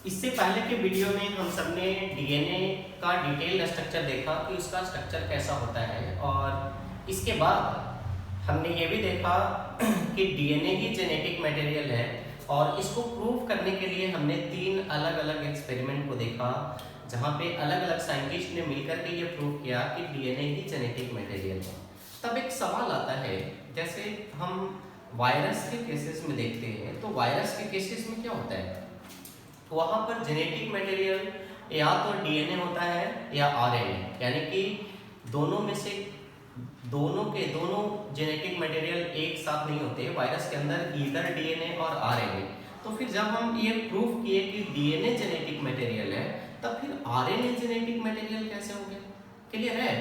इससे पहले के वीडियो में हम सबने डीएनए का डिटेल स्ट्रक्चर देखा कि उसका स्ट्रक्चर कैसा होता है, और इसके बाद हमने ये भी देखा कि डीएनए ही जेनेटिक मटेरियल है, और इसको प्रूव करने के लिए हमने 3 अलग अलग एक्सपेरिमेंट को देखा जहाँ पे अलग अलग साइंटिस्ट ने मिलकर के ये प्रूव किया कि डीएनए ही जेनेटिक मटेरियल है। तब एक सवाल आता है, जैसे हम वायरस के केसेस में देखते हैं, तो वायरस के केसेस में क्या होता है, वहाँ पर जेनेटिक मटेरियल या तो डीएनए होता है या आरएनए, यानी कि दोनों में से दोनों जेनेटिक मटेरियल एक साथ नहीं होते। वायरस के अंदर ईदर डीएनए और आरएनए। तो फिर जब हम ये प्रूव किए कि डीएनए जेनेटिक मटेरियल है, तब फिर आरएनए जेनेटिक मटेरियल कैसे हो गया? क्लियर है?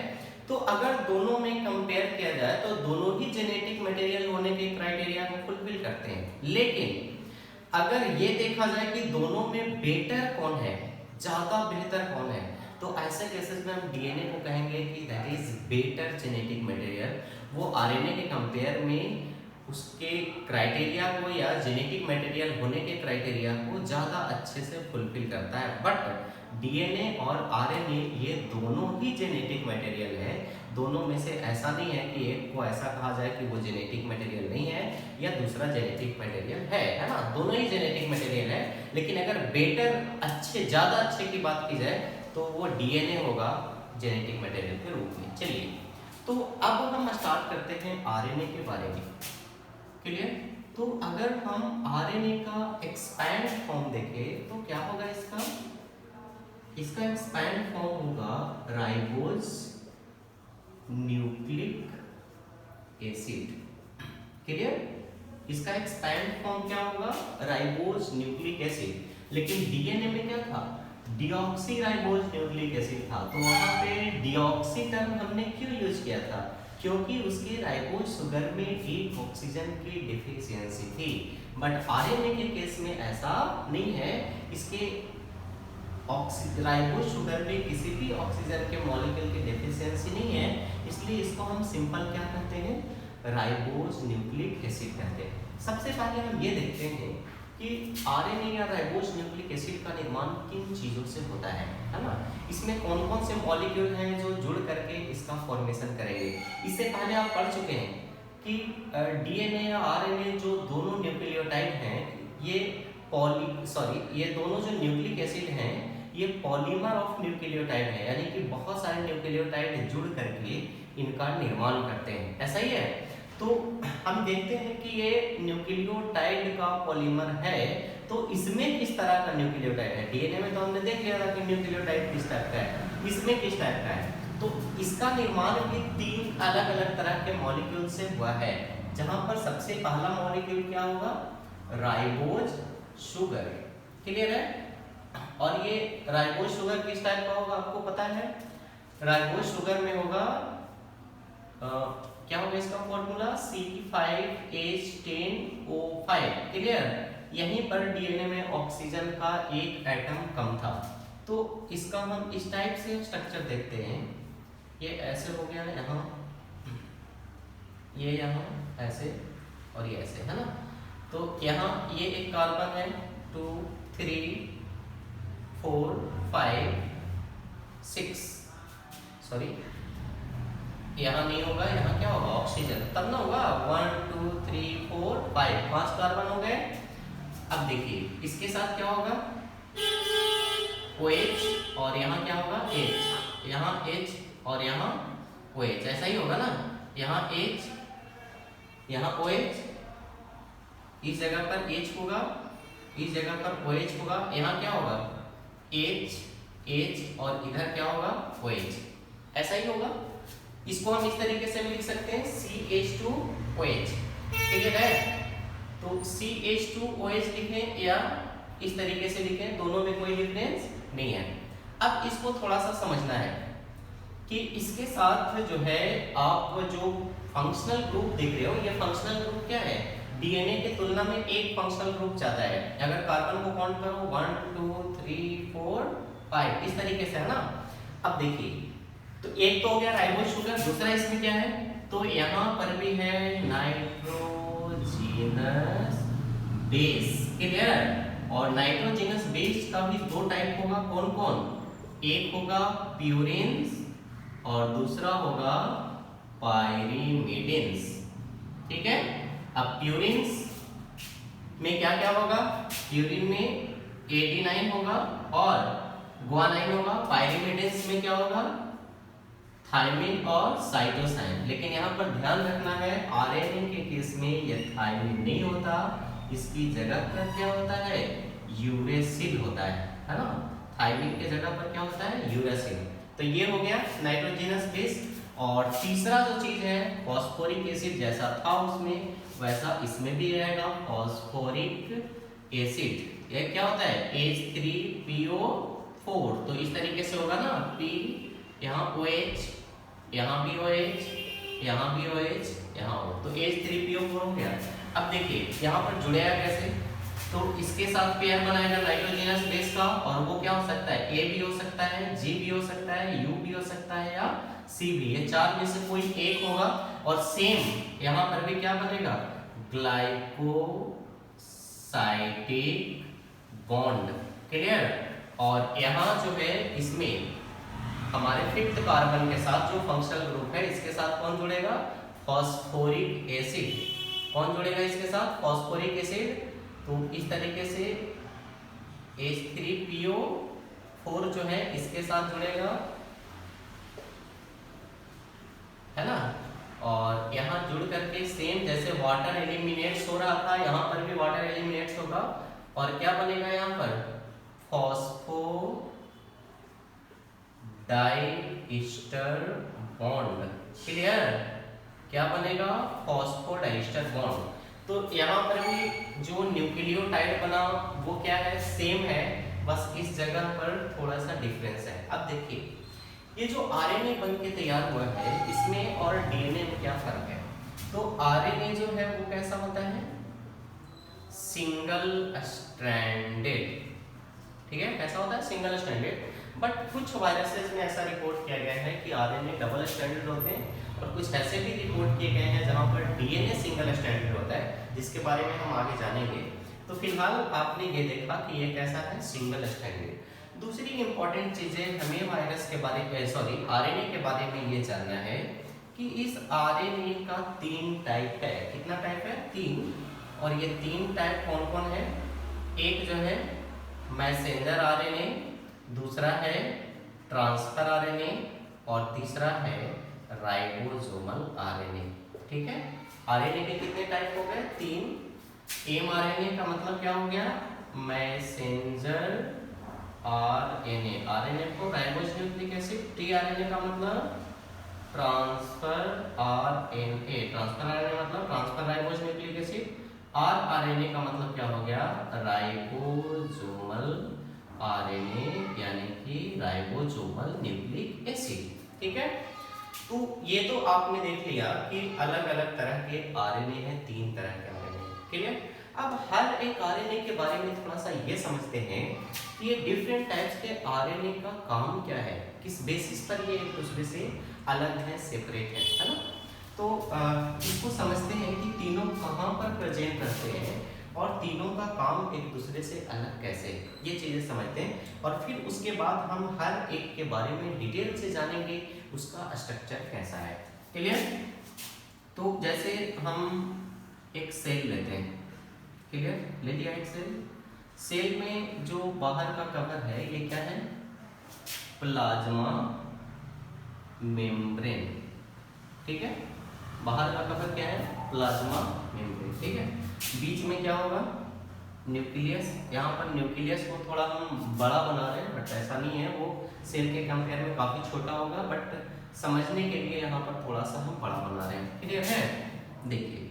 तो अगर दोनों में कंपेयर किया जाए तो दोनों ही जेनेटिक मटेरियल होने के क्राइटेरिया को फुलफिल करते हैं, लेकिन अगर ये देखा जाए कि दोनों में बेटर कौन है, ज्यादा बेहतर कौन है, तो ऐसे केसेस में हम डीएनए को कहेंगे कि that is better genetic material. वो आरएनए के कंपेयर में उसके क्राइटेरिया को या जेनेटिक मटेरियल होने के क्राइटेरिया को ज़्यादा अच्छे से फुलफिल करता है। बट डीएनए और आरएनए ये दोनों ही जेनेटिक मटेरियल है। दोनों में से ऐसा नहीं है कि एक को ऐसा कहा जाए कि वो जेनेटिक मटेरियल नहीं है या दूसरा जेनेटिक मटेरियल है ना? दोनों ही जेनेटिक मटेरियल है, लेकिन अगर बेटर, अच्छे, ज़्यादा अच्छे की बात की जाए तो वो डीएनए होगा जेनेटिक मटेरियल के रूप में। चलिए, तो अब हम स्टार्ट करते हैं आरएनए के बारे में। क्लियर? तो अगर हम आरएनए का एक्सपैंड फॉर्म देखें तो क्या होगा इसका एक्सपैंड फॉर्म होगा राइबोज न्यूक्लिक एसिड। क्लियर? इसका एक्सपैंड फॉर्म क्या होगा? Ribose nucleic acid. लेकिन डीएनए में क्या था? डीऑक्सी राइबोज न्यूक्लिक एसिड था। तो वहां पे डीऑक्सी टर्म हमने क्यों यूज किया था? क्योंकि उसके राइबोज शुगर में एक ऑक्सीजन की डिफिशियंसी थी। बट आरएनए के केस में ऐसा नहीं है। इसके राइबोज शुगर में किसी भी ऑक्सीजन के मॉलिक्यूल की डिफिशियंसी नहीं है, इसलिए इसको हम सिंपल क्या कहते हैं? राइबोज न्यूक्लिक एसिड कहते हैं। सबसे पहले हम ये देखते हैं कि आरएनए या राइबोज न्यूक्लिक एसिड का निर्माण किन चीज़ों से होता है ना? इसमें कौन कौन से मॉलिक्यूल हैं जो जुड़ करके इसका फॉर्मेशन करेंगे? इससे पहले आप पढ़ चुके हैं कि डीएनए या आरएनए जो दोनों न्यूक्लियोटाइड हैं, ये दोनों जो न्यूक्लिक एसिड हैं, ये पॉलीमर ऑफ न्यूक्लियोटाइड है, यानी कि बहुत सारे न्यूक्लियोटाइड जुड़ करके इनका निर्माण करते हैं। ऐसा ही है। तो हम देखते हैं कि ये न्यूक्लियोटाइड का पॉलीमर है, तो इसमें किस तरह का न्यूक्लियोटाइड है? डीएनए में तो हमने देख लिया था कि न्यूक्लियोटाइड किस टाइप का है, इसमें किस टाइप का है। तो इसका निर्माण भी 3 अलग अलग तरह के मॉलिक्यूल से हुआ है, जहां पर सबसे पहला मॉलिक्यूल क्या होगा? Ribose sugar. क्लियर है? और ये राइबोज शुगर किस टाइप का होगा आपको पता है? राइबोज शुगर में होगा क्या होगा इसका फॉर्मूला? C5H10O5। क्लियर? यहीं पर डीएनए में ऑक्सीजन का एक एटम कम था, तो इसका हम इस टाइप से स्ट्रक्चर देखते हैं। ये ऐसे हो गया यहाँ, ये यहाँ ऐसे और ये ऐसे, है ना? तो यहाँ ये एक कार्बन है, 2 3 4 5 6, सॉरी यहाँ नहीं होगा, यहाँ क्या होगा? ऑक्सीजन, तब ना होगा 1 2 3 4 5, 5 कार्बन हो गए। अब देखिए इसके साथ क्या होगा? OH, और यहाँ क्या होगा? H, यहाँ H और यहाँ OH, ऐसा ही होगा ना? यहाँ H, यहाँ OH, इस जगह पर H होगा, इस जगह पर OH होगा, यहाँ क्या होगा? H और इधर क्या होगा? OH, ऐसा ही होगा। इसको हम इस तरीके से भी लिख सकते हैं, CH2OH। क्लियर है? तो CH2OH लिखें या इस तरीके से लिखें, दोनों में कोई डिफरेंस नहीं है। अब इसको थोड़ा सा समझना है कि इसके साथ जो है आप जो फंक्शनल ग्रुप देख रहे हो, ये फंक्शनल ग्रुप क्या है? डीएनए की तुलना में एक फंक्शनल ग्रुप ज्यादा है। अगर कार्बन को काउंट करो 1 2 3 4 5, इस तरीके से, है ना? अब देखिए, तो एक तो हो गया राइबोज शुगर, दूसरा इसमें क्या है? तो यहाँ पर भी है नाइट्रोजीनस बेस। क्लियर? और नाइट्रोजनस बेस का भी दो टाइप होगा, कौन कौन? एक होगा प्यूरिन्स और दूसरा होगा पायरिमिडिन्स। ठीक है, अब प्यूरिन्स में क्या क्या होगा? प्यूरिन में एडेनाइन होगा और ग्वानाइन होगा। पायरिमिडिन्स में क्या होगा? थायमिन और साइटोसाइन। लेकिन यहाँ पर ध्यान रखना है, आरएनए के केस में यह थायमिन नहीं होता, इसकी जगह पर क्या होता है? यूरेसिल होता है ना। थायमिन के जगह पर क्या होता है? यूरेसिल। तो ये हो गया नाइट्रोजनस बेस। और तीसरा जो चीज है फॉस्फोरिक एसिड, जैसा था उसमें वैसा इसमें भी रहेगा, फॉस्फोरिक एसिड। ये क्या होता है? H3PO4। तो इस तरीके से होगा ना, P यहाँ OH, यहाँ भी OH, यहाँ भी OH, यहाँ O, तो H3PO4 हो गया। अब देखिए यहाँ पर जुड़ेगा कैसे? तो इसके साथ पेयर बनाएगा नाइट्रोजनस बेस का, और वो क्या हो सकता है? A भी हो सकता है, G भी हो सकता है, U भी हो सकता है या C भी। ये चार में से कोई एक होगा। और सेम यहाँ पर भी क्या बनेगा? Glycosidic bond. क्लियर? और यहाँ जो है इसमें हमारे फिफ्थ कार्बन के साथ जो फंक्शनल ग्रुप है, इसके साथ कौन जुड़ेगा? Phosphoric acid. कौन जुड़ेगा इसके साथ? Phosphoric acid. तो इस तरीके से H3PO4 जो है इसके साथ जुड़ेगा, है ना। और यहाँ जुड़ करके सेम जैसे वाटर एलिमिनेट्स हो रहा था, यहाँ पर भी वाटर एलिमिनेट्स होगा। और क्या बनेगा यहाँ पर? Phospho diester bond. क्लियर? क्या बनेगा? Phosphodiester bond. तो यहाँ पर भी जो न्यूक्लियोटाइड बना वो क्या है? सेम है, बस इस जगह पर थोड़ा सा डिफरेंस है। अब देखिए ये जो आरएनए बन के तैयार हुआ है, इसमें और डीएनए में क्या फर्क है? तो आरएनए जो है वो कैसा होता है? Single stranded. ठीक है, कैसा होता है? Single stranded. बट कुछ वायरसेस में ऐसा रिपोर्ट किया गया है कि आरएनए डबल स्ट्रैंडेड होते हैं, और कुछ ऐसे भी रिपोर्ट किए गए हैं जहां पर डीएनए सिंगल स्ट्रैंडेड होता है, जिसके बारे में हम आगे जानेंगे। तो फिलहाल आपने ये देखा कि ये कैसा है? Single stranded. दूसरी इंपॉर्टेंट चीजें हमें वायरस के बारे में, सॉरी आरएनए के बारे में ये जानना है कि इस आरएनए का 3 टाइप है। कितना टाइप है? 3। और ये 3 टाइप कौन कौन है? एक जो है मैसेंजर आरएनए, दूसरा है ट्रांसफर आरएनए, और तीसरा है राइबोसोमल आरएनए। ठीक है, आरएनए के कितने टाइप हो गए? 3। एमआरएनए का मतलब क्या हो गया? Messenger RNA. आरएनए को राइबोस न्यूक्लिक एसिड। टीआरएनए का मतलब ट्रांसफर आरएनए। ट्रांसफर आरएनए मतलब transfer ribose nucleic acid. RRNA का मतलब क्या हो गया? राइबोसोमल आरएनए, यानी कि राइबोसोमल न्यूक्लिक एसिड। ठीक है, तो ये तो आपने देख लिया कि अलग अलग तरह के आरएनए हैं, 3 तरह के आरएनए। क्लियर? अब हर एक आरएनए के बारे में थोड़ा सा ये समझते हैं कि ये डिफरेंट टाइप्स के आरएनए का काम क्या है, किस बेसिस पर ये एक दूसरे से अलग है, सेपरेट है ना। तो इसको समझते हैं कि तीनों कहाँ पर प्रेजेंट रहते हैं और तीनों का काम एक दूसरे से अलग कैसे है, ये चीज़ें समझते हैं। और फिर उसके बाद हम हर एक के बारे में डिटेल से जानेंगे उसका स्ट्रक्चर कैसा है। क्लियर? तो जैसे हम एक सेल लेते हैं, क्लियर? ले लिया एक सेल। सेल में जो बाहर का कवर है ये क्या है? Plasma membrane. ठीक है, बाहर का कवर क्या है? Plasma membrane. ठीक है, बीच में क्या होगा? न्यूक्लियस। यहाँ पर न्यूक्लियस को थोड़ा हम बड़ा बना रहे हैं, बट ऐसा नहीं है, वो सेल के कंपेयर में काफ़ी छोटा होगा, बट समझने के लिए यहाँ पर थोड़ा सा हम बड़ा बना रहे हैं। क्लियर है? देखिए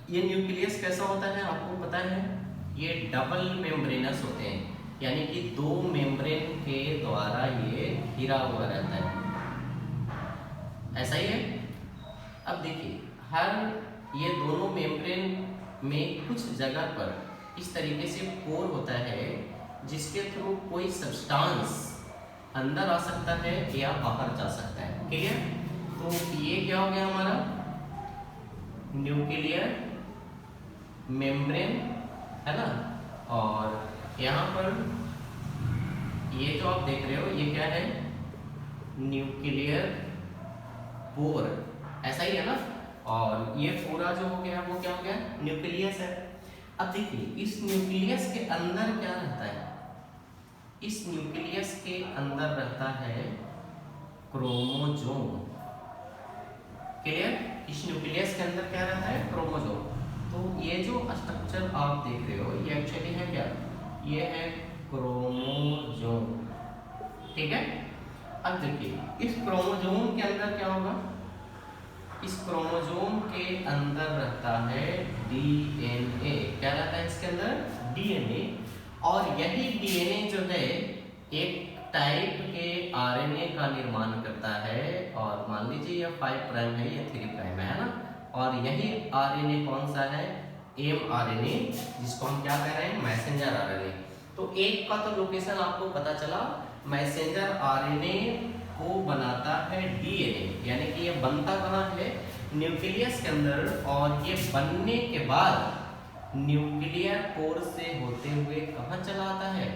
ये न्यूक्लियस कैसा होता है आपको पता है? ये डबल मेम्ब्रेनस होते हैं, यानी कि 2 मेम्ब्रेन के द्वारा ये घिरा हुआ रहता है। ऐसा ही है। अब देखिए हर ये दोनों मेम्ब्रेन में कुछ जगह पर इस तरीके से पोर होता है जिसके थ्रू कोई सब्सटेंस अंदर आ सकता है या बाहर जा सकता है। क्लियर? तो ये क्या हो गया हमारा? न्यूक्लियर मेम्ब्रेन, है ना। और यहाँ पर ये जो आप देख रहे हो ये क्या है, न्यूक्लियर पोर, ऐसा ही है ना। और ये पूरा जो हो गया वो क्या हो गया, न्यूक्लियस है। अब देखिए इस न्यूक्लियस के अंदर क्या रहता है, इस न्यूक्लियस के अंदर रहता है क्रोमोसोम। क्लियर, इस न्यूक्लियस के अंदर क्या रहता है, क्रोमोसोम। तो ये जो स्ट्रक्चर आप देख रहे हो ये एक्चुअली है क्या, ये है क्रोमोसोम, ठीक है। अब देखिए इस क्रोमोसोम के अंदर क्या होगा, इस क्रोमोसोम के अंदर रहता है डीएनए। क्या रहता है इसके अंदर, डीएनए। और यही डीएनए जो है एक टाइप के आरएनए का निर्माण करता है। और मान लीजिए यह 5 प्राइम है, यह 3 प्राइम है ना। और यही आरएनए कौन सा है, एमआरएनए, जिसको हम क्या कह रहे हैं, मैसेंजर आरएनए। तो एक का तो लोकेशन आपको पता चला, मैसेंजर आरएनए को बनाता है डीएनए, यानी कि ये बनता कहाँ है, न्यूक्लियस के अंदर। और ये बनने के बाद न्यूक्लियर पोर से होते हुए कहाँ चला आता है,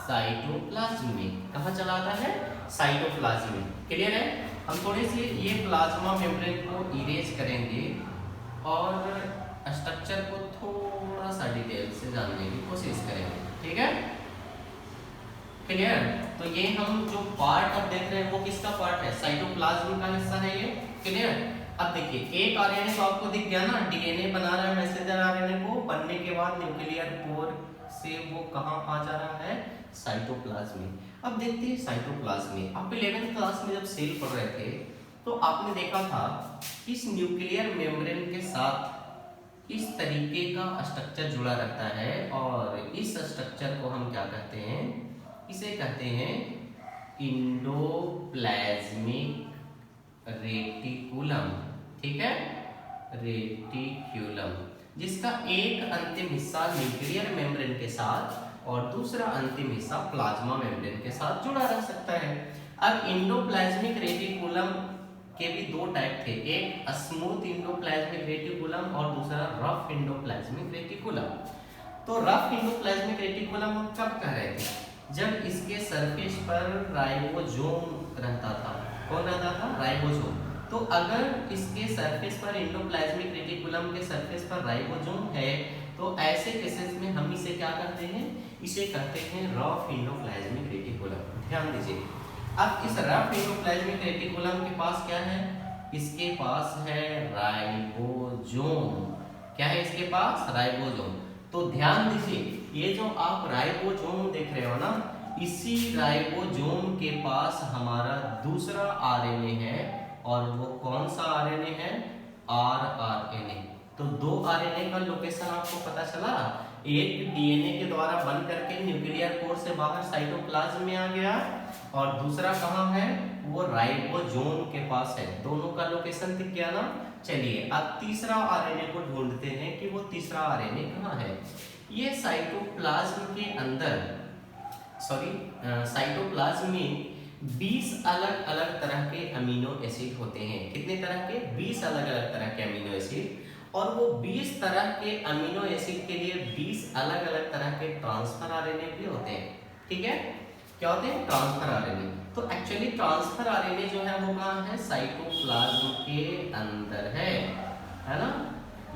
साइटोप्लाज्म में। कहाँ चला आता है, साइटोप्लाज्म में। क्लियर है। हम थोड़े से ये प्लाज्मा मेम्ब्रेन को इरेज करेंगे और स्ट्रक्चर को थोड़ा सा डिटेल से जानने की कोशिश करेंगे, ठीक है। क्लियर। तो ये हम जो पार्ट अब देख रहे हैं वो किसका पार्ट है, साइटोप्लाज्म का हिस्सा है ये। क्लियर। अब देखिए एक आरएनए तो आपको दिख गया ना, डीएनए बना रहा है मैसेंजर आरएनए को, बनने के बाद न्यूक्लियर पोर से वो कहाँ आ जा रहा है, साइटोप्लाज्म में। अब देखते हैं साइटोप्लाज्म में। आप 11th क्लास में जब सेल पढ़ रहे थे तो आपने देखा था इस न्यूक्लियर मेम्ब्रेन के साथ इस तरीके का स्ट्रक्चर जुड़ा रहता है। और इस स्ट्रक्चर को हम क्या कहते हैं, इसे कहते हैं इंडोप्लाज्मिक रेटिकुलम, ठीक है, रेटिक्यूलम, जिसका एक अंतिम हिस्सा न्यूक्लियर मेम्ब्रेन के साथ और दूसरा अंतिम हिस्सा प्लाज्मा मेम्ब्रेन के साथ जुड़ा रह सकता है। अब इंडोप्लाज्मिक रेटिकुलम के भी दो टाइप थे, एक स्मूथ इंडोप्लाज्मिक रेटिकुलम और दूसरा रफ इंडोप्लाज्मिक रेटिकुलम। तो रफ इंडोप्लाज्मिक रेटिकुलम हम कब कह रहे थे, जब इसके सरफेस पर राइबोसोम रहता था। कौन रहता था, राइबोसोम। तो अगर इसके सरफेस पर इंडोप्लाज्मिक रेटिकुलम के सरफेस पर राइबोसोम है तो ऐसे केसेस में हम इसे क्या कहते हैं, इसे कहते हैं रफ इंडोप्लाज्मिक रेटिकुलम। ध्यान दीजिए। अब इस रफ इंडोप्लाज्मिक रेटिकुलम के पास क्या है, इसके पास है राइबोसोम। क्या है इसके पास, राइबोसोम। तो ध्यान दीजिए ये जो आप राइबोसोम देख रहे हो ना, इसी राइबोसोम के पास हमारा दूसरा आरएनए है। और वो कौन सा आरएनए है, आरआरएनए। तो दो आरएनए का लोकेशन आपको पता चला, एक डीएनए के द्वारा बन करके न्यूक्लियर पोर से बाहर साइटोप्लाज्म में आ गया और दूसरा कहाँ है, वो राइबोसोम के पास है। दोनों का लोकेशन दिख गया ना। चलिए अब तीसरा आरएनए को ढूंढते हैं कि वो तीसरा आरएनए कहाँ है। ये साइटोप्लाज्म के अंदर, साइटोप्लाज्म में 20 अलग अलग तरह के अमीनो एसिड होते हैं। कितने तरह के, 20 अलग अलग तरह के अमीनो एसिड। और वो 20 तरह के अमीनो एसिड के लिए 20 अलग अलग तरह के ट्रांसफर आरएनए भी होते हैं, ठीक है। क्या होते हैं, ट्रांसफर आरएनए। तो एक्चुअली ट्रांसफर आरएनए जो है वो कहाँ है, साइटोप्लाज्म के अंदर है ना।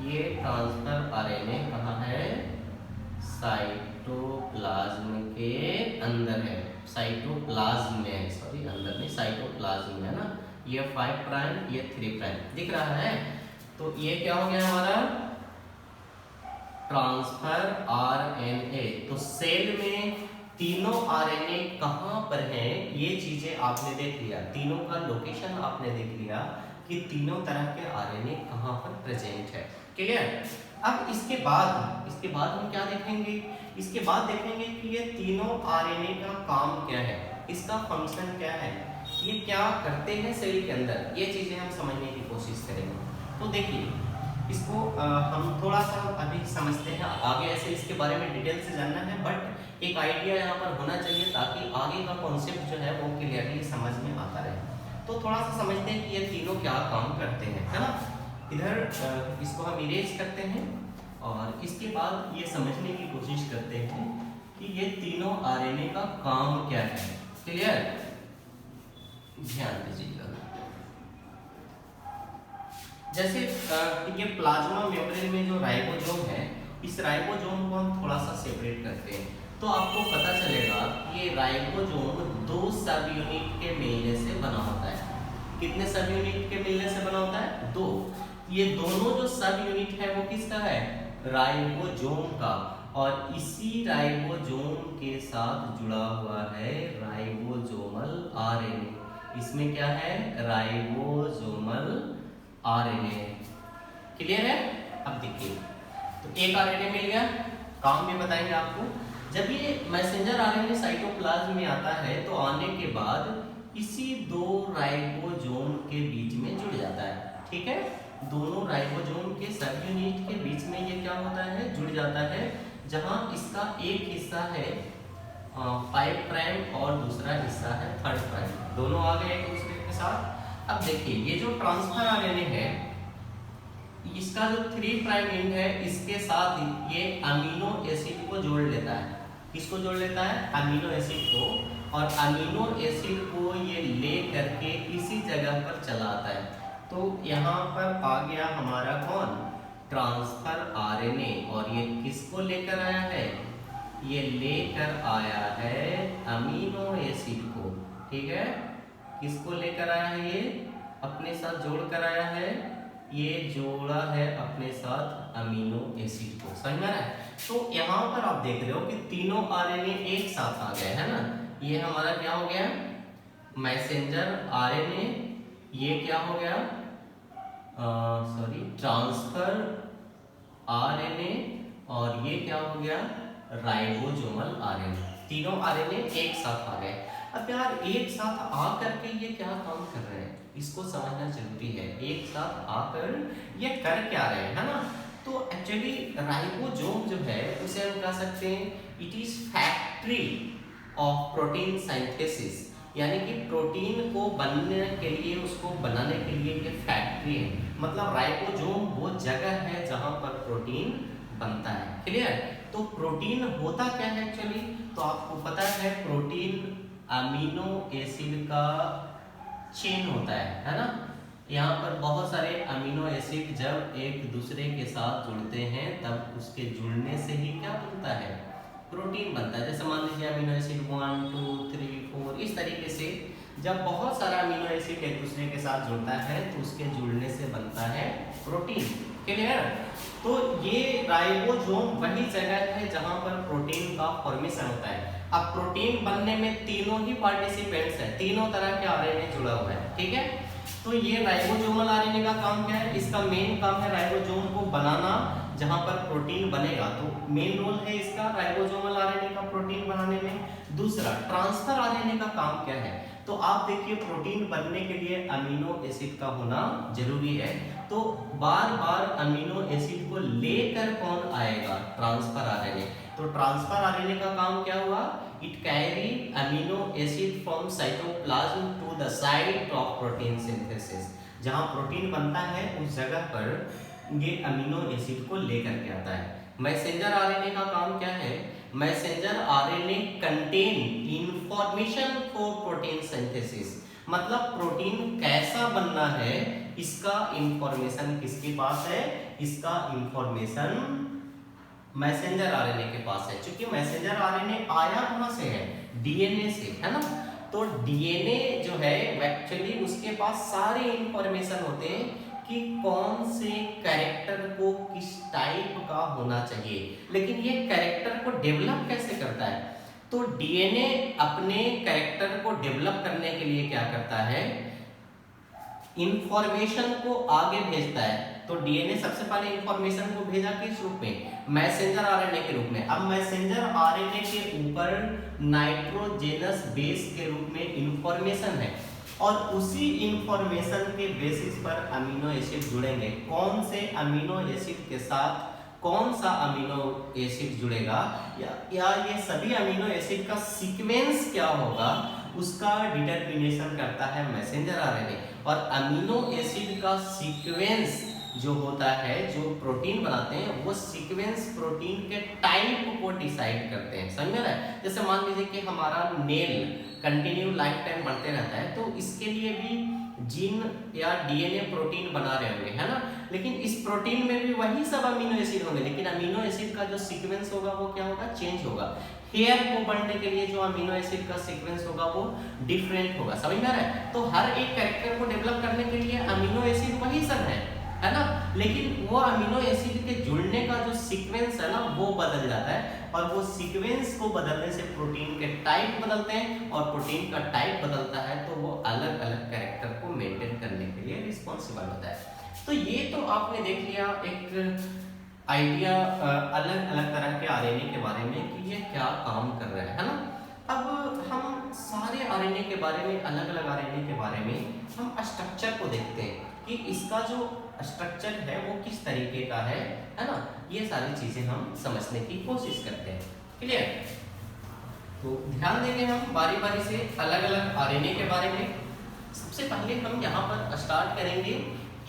ये ट्रांसफर आरएनए कहाँ है, साइटोप्लाज्म के अंदर है, साइटोप्लाज्म में है, सॉरी अंदर नहीं, साइटोप्लाज्म में है ना। ये 5 प्राइम, ये 3 प्राइम दिख रहा है। तो ये क्या हो गया हमारा, ट्रांसफर आरएनए। तो सेल में तीनों आरएनए कहाँ पर हैं, ये चीजें आपने देख लिया, तीनों का लोकेशन आपने देख लिया कि तीनों तरह के आरएनए कहाँ पर प्रेजेंट है। क्लियर। अब इसके बाद हम क्या देखेंगे, इसके बाद देखेंगे कि ये तीनों आरएनए का काम क्या है, इसका फंक्शन क्या है, ये क्या करते हैं सेल के अंदर, ये चीजें हम समझने की कोशिश करेंगे। तो देखिए इसको हम थोड़ा सा अभी समझते हैं, आगे ऐसे इसके बारे में डिटेल से जानना है, बट एक आइडिया यहाँ पर होना चाहिए ताकि आगे का कॉन्सेप्ट जो है वो क्लियरली समझ में आता रहे। तो थोड़ा सा समझते हैं कि ये तीनों क्या काम करते हैं, है ना। इधर इसको हम इरेज करते हैं और इसके बाद ये समझने की कोशिश करते हैं कि ये तीनों आरएनए का काम क्या है। क्लियर? ध्यान दीजिएगा। जैसे ये प्लाज्मा मेम्ब्रेन में जो राइबोसोम है, इस राइबोसोम को हम थोड़ा सा सेपरेट करते हैं तो आपको पता चलेगा ये राइबोसोम 2 सब यूनिट के मिलने से बना होता है। कितने सब यूनिट के मिलने से बना होता है? 2। ये दोनों जो सब यूनिट है वो किसका है? राइबोसोम का। और इसी राइबोसोम के साथ जुड़ा हुआ है राइबोसोमल आरएनए। इसमें क्या है? Ribosomal RNA. क्लियर है? अब देखिए, तो एक आरएनए मिल गया, काम भी बताएंगे आपको। जब ये मैसेंजर आरएनए साइटोप्लाज्म में आता है तो आने के बाद इसी 2 राइबोसोम के बीच में जुड़ जाता है। ठीक है, दोनों राइबोसोम के सब यूनिट के बीच में ये क्या होता है? जुड़ जाता है। जहां इसका एक हिस्सा है 5 प्राइम और दूसरा हिस्सा है 3 प्राइम, दोनों आ गए एक दूसरे के साथ। अब देखिए, ये जो ट्रांसफर आरएनए है, इसका जो 3 प्राइम एंड है, इसके साथ ये अमीनो एसिड को जोड़ लेता है। किसको जोड़ लेता है? अमीनो एसिड को। और अमीनो एसिड को ये ले करके इसी जगह पर चला आता है। तो यहाँ पर आ गया हमारा कौन? Transfer RNA. और ये किसको लेकर आया है? ये लेकर आया है अमीनो एसिड को। ठीक है, किसको लेकर आया है? ये अपने साथ जोड़ कर आया है। ये जोड़ा है अपने साथ अमीनो एसिड को। समझ में आ रहा है? तो यहाँ पर आप देख रहे हो कि तीनों आरएनए एक साथ आ गए, है ना। ये हमारा क्या हो गया? Messenger RNA. ये क्या हो गया? Transfer RNA. और ये क्या हो गया? Ribosomal RNA. तीनों आरएनए एक साथ आ गए। अब यार, एक साथ आकर के ये क्या काम कर रहे हैं, इसको समझना जरूरी है। एक साथ आकर ये कर क्या रहे हैं, है ना। तो एक्चुअली राइबोसोम जो है उसे हम कह सकते हैं it is factory of protein synthesis. यानी कि प्रोटीन को बनने के लिए, उसको बनाने के लिए ये फैक्ट्री है। मतलब राइबोसोम वो जगह है जहां पर प्रोटीन बनता है। क्लियर? तो प्रोटीन होता क्या है एक्चुअली? तो आपको पता है प्रोटीन अमीनो एसिड का चेन होता है ना। यहाँ पर बहुत सारे अमीनो एसिड जब एक दूसरे के साथ जुड़ते हैं तब उसके जुड़ने से ही क्या बनता है? प्रोटीन बनता है। जैसे मान लीजिए अमीनो एसिड 1 2 3 4, इस तरीके से जब बहुत सारा अमीनो एसिड एक दूसरे के साथ जुड़ता है तो उसके जुड़ने से बनता है प्रोटीन। क्लियर? तो ये राइबोसोम वही जगह है जहां पर प्रोटीन का फॉर्मेशन होता है। अब प्रोटीन बनने में तीनों ही पार्टिसिपेंट्स हैं, तीनों तरह के आरएनए जुड़ा हुआ है। ठीक है, तो ये राइबोसोमल आरएनए का काम क्या है? इसका मेन काम है राइबोसोम को बनाना जहां पर प्रोटीन बनेगा। तो मेन रोल है इसका राइबोसोमल आरएनए का प्रोटीन बनाने में। दूसरा, ट्रांसफर आरएनए का काम क्या है? तो आप देखिए, प्रोटीन बनने के लिए अमीनो एसिड का होना जरूरी है। तो बार बार अमीनो एसिड को लेकर कौन आएगा? Transfer RNA. तो ट्रांसफर आरएनए का काम क्या हुआ? It carry amino acid from cytoplasm to the site of protein synthesis. जहां प्रोटीन बनता है उस जगह पर ये अमीनो एसिड को लेकर के आता है। मैसेंजर आरएनए का काम क्या है? Messenger RNA contain information for protein synthesis. मतलब प्रोटीन कैसा बनना है इसका इंफॉर्मेशन किसके पास है? इसका इंफॉर्मेशन मैसेंजर आरएनए के पास है। क्योंकि मैसेंजर आरएनए आया कहां से है? डीएनए से, है ना। तो डीएनए जो है एक्चुअली उसके पास सारे इंफॉर्मेशन होते हैं कि कौन से कैरेक्टर को किस टाइप का होना चाहिए। लेकिन ये कैरेक्टर को डेवलप कैसे करता है? तो डीएनए अपने कैरेक्टर को डेवलप करने के लिए क्या करता है? इंफॉर्मेशन को आगे भेजता है। तो डीएनए सबसे पहले इंफॉर्मेशन को भेजा किस रूप में? मैसेंजर आरएनए के रूप में। अब मैसेंजर आरएनए के ऊपर नाइट्रोजेनस बेस के रूप में इंफॉर्मेशन है और उसी इंफॉर्मेशन के बेसिस पर अमीनो एसिड जुड़ेंगे। कौन से अमीनो एसिड के साथ कौन सा अमीनो एसिड जुड़ेगा या ये सभी अमीनो एसिड का सीक्वेंस क्या होगा, उसका डिटरमिनेशन करता है मैसेंजर आरएनए। और अमीनो एसिड का सीक्वेंस जो होता है, जो प्रोटीन बनाते हैं, वो सीक्वेंस प्रोटीन के टाइप को डिसाइड करते हैं। समझ में आ रहा है? जैसे मान लीजिए कि हमारा नेल कंटिन्यू लाइफ टाइम बढ़ते रहता है, तो इसके लिए भी जीन या डीएनए प्रोटीन बना रहे होंगे, है ना। लेकिन इस प्रोटीन में भी वही सब अमीनो एसिड होंगे, लेकिन अमीनो एसिड का जो सीक्वेंस होगा वो क्या होगा, चेंज होगा। हेयर को बढ़ने के लिए जो अमीनो एसिड का सीक्वेंस होगा वो डिफरेंट होगा। समझ में आ रहा है? तो हर एक कैरेक्टर को डेवलप करने के लिए अमीनो एसिड वही सब है ना, लेकिन वो अमीनो एसिड के जुड़ने का जो सीक्वेंस है ना वो बदल जाता है, और वो सीक्वेंस को बदलने से प्रोटीन के टाइप बदलते हैं, और प्रोटीन का टाइप बदलता है तो वो अलग अलग कैरेक्टर को मेंटेन करने के लिए रिस्पॉन्सिबल होता है। तो ये तो आपने देख लिया एक आइडिया अलग अलग तरह के आरएनए के बारे में कि ये क्या काम कर रहा है ना। अब हम सारे आरएनए के बारे में, अलग अलग आरएनए के बारे में हम स्ट्रक्चर को देखते हैं कि इसका जो स्ट्रक्चर है वो किस तरीके का है ना। ये सारी चीजें हम समझने की कोशिश करते हैं। क्लियर? तो ध्यान देंगे हम बारी बारी से अलग अलग आरएनए के बारे में। सबसे पहले हम यहाँ पर स्टार्ट करेंगे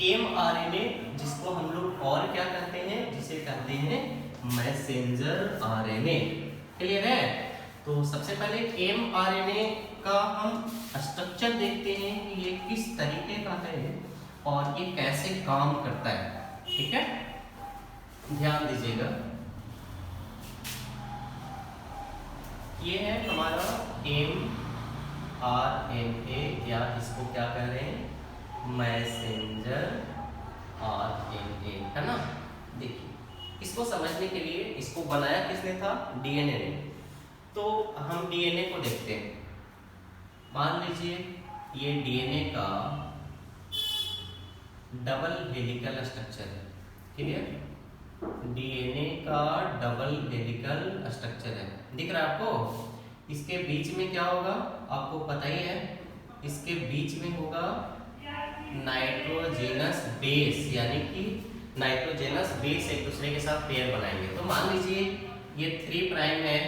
एमआरएनए, जिसको हम लोग और क्या कहते हैं, जिसे कहते हैं मैसेंजर आरएनए। क्लियर है? तो सबसे पहले एमआरएनए का हम स्ट्रक्चर देखते हैं कि ये किस तरीके का है और ये कैसे काम करता है। ठीक है, ध्यान दीजिएगा। ये है हमारा एमआरएनए, या इसको क्या कह रहे हैं, मैसेंजर आरएनए, है ना। देखिए, इसको समझने के लिए इसको बनाया किसने था, डीएनए ने। तो हम डीएनए को देखते हैं। मान लीजिए ये डीएनए का डबल हेलिकल स्ट्रक्चर है। क्लियर? डीएनए का डबल हेलिकल स्ट्रक्चर है, दिख रहा है आपको? इसके बीच में क्या होगा आपको पता ही है, इसके बीच में होगा नाइट्रोजेनस बेस, यानी कि नाइट्रोजेनस बेस एक दूसरे के साथ पेयर बनाएंगे। तो मान लीजिए ये 3 प्राइम है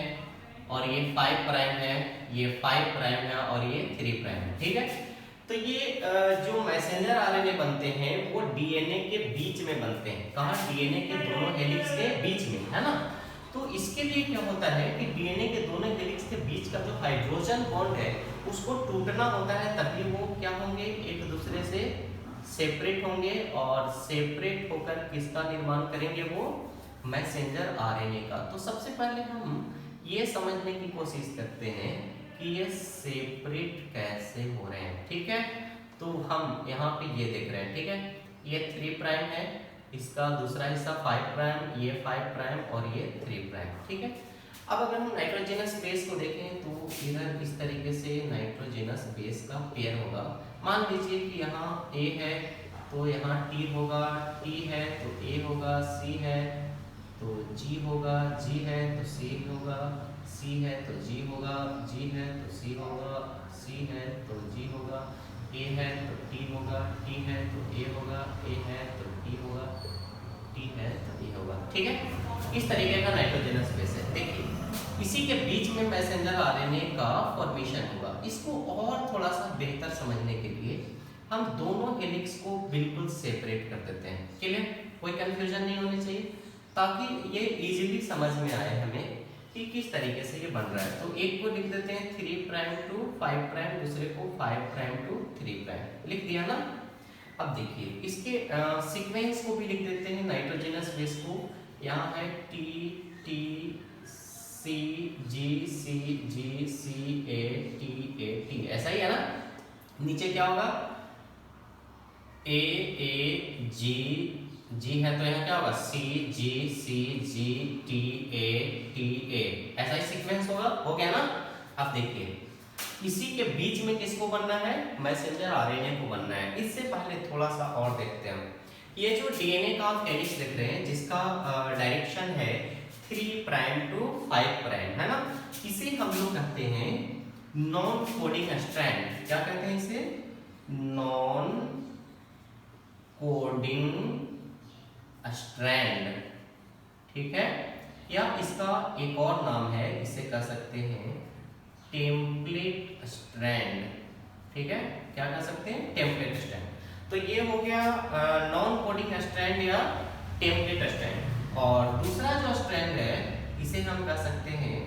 और ये 5 प्राइम है, ये 5 प्राइम है और ये 3 प्राइम है। ठीक है, तो ये जो मैसेंजर आरएनए बनते हैं वो डीएनए के बीच में बनते हैं। कहाँ? डीएनए के दोनों हेलिक्स के बीच में, है ना। तो इसके लिए क्या होता है कि डीएनए के दोनों हेलिक्स के बीच का जो हाइड्रोजन बॉन्ड है उसको टूटना होता है, तभी वो क्या होंगे, एक दूसरे से सेपरेट होंगे, और सेपरेट होकर किसका निर्माण करेंगे, वो मैसेंजर आरएनए का। तो सबसे पहले हम ये समझने की कोशिश करते हैं कि ये सेपरेट कैसे हो रहे हैं। ठीक है, तो हम यहाँ पे ये देख रहे हैं। ठीक है, ये 3 प्राइम है, इसका दूसरा हिस्सा 5 प्राइम, ये 5 प्राइम और ये 3 प्राइम। ठीक है, अब अगर हम नाइट्रोजेनस बेस को देखें तो इधर इस तरीके से नाइट्रोजेनस बेस का पेयर होगा। मान लीजिए कि यहाँ A है तो यहाँ T होगा, T है तो A होगा, C है तो G होगा, G है तो C होगा, C है तो G होगा, G है तो C होगा, C है तो G होगा, A है तो T होगा, T है तो A होगा, A है तो T होगा, T है तो E होगा। ठीक है, इस तरीके का नाइट्रोजनस बेस है। देखिए, इसी के बीच में मैसेंजर आरएनए का फॉर्मेशन होगा। इसको और थोड़ा सा बेहतर समझने के लिए हम दोनों हेलिक्स को बिल्कुल सेपरेट कर देते हैं। क्लियर? कोई कंफ्यूजन नहीं होनी चाहिए, ताकि ये इजीली समझ में आए हमें कि किस तरीके से ये बन रहा है। तो एक को लिख देते हैं 3 प्राइम टू 5 प्राइम, दूसरे को 5 प्राइम टू 3 प्राइम, लिख दिया ना। अब देखिए, इसके सीक्वेंस को भी लिख देते हैं नाइट्रोजनस बेस को। यहाँ है T T C G C G C A T A T, ऐसा ही है ना। नीचे क्या होगा, A A G G है तो यहाँ क्या होगा, C G C G T A T A, ऐसा ही सीक्वेंस होगा। हो गया ना। अब देखिए, इसी के बीच में किसको बनना है, मैसेंजर आरएनए को बनना है। इससे पहले थोड़ा सा और देखते हैं हम। ये जो डीएनए का आप हेलिक्स देख रहे हैं, जिसका डायरेक्शन है 3 प्राइम टू 5 प्राइम, है ना, इसे हम लोग कहते हैं नॉन कोडिंग स्ट्रैंड। क्या कहते हैं इसे, नॉन कोडिंग स्ट्रैंड। ठीक है, या इसका एक और नाम है, इसे कह सकते हैं टेम्पलेट स्ट्रैंड। ठीक है, क्या कह सकते हैं, टेम्पलेट स्ट्रैंड। तो ये हो गया नॉन कोडिंग स्ट्रैंड या टेम्पलेट स्ट्रैंड। और दूसरा जो स्ट्रैंड है इसे हम कह सकते हैं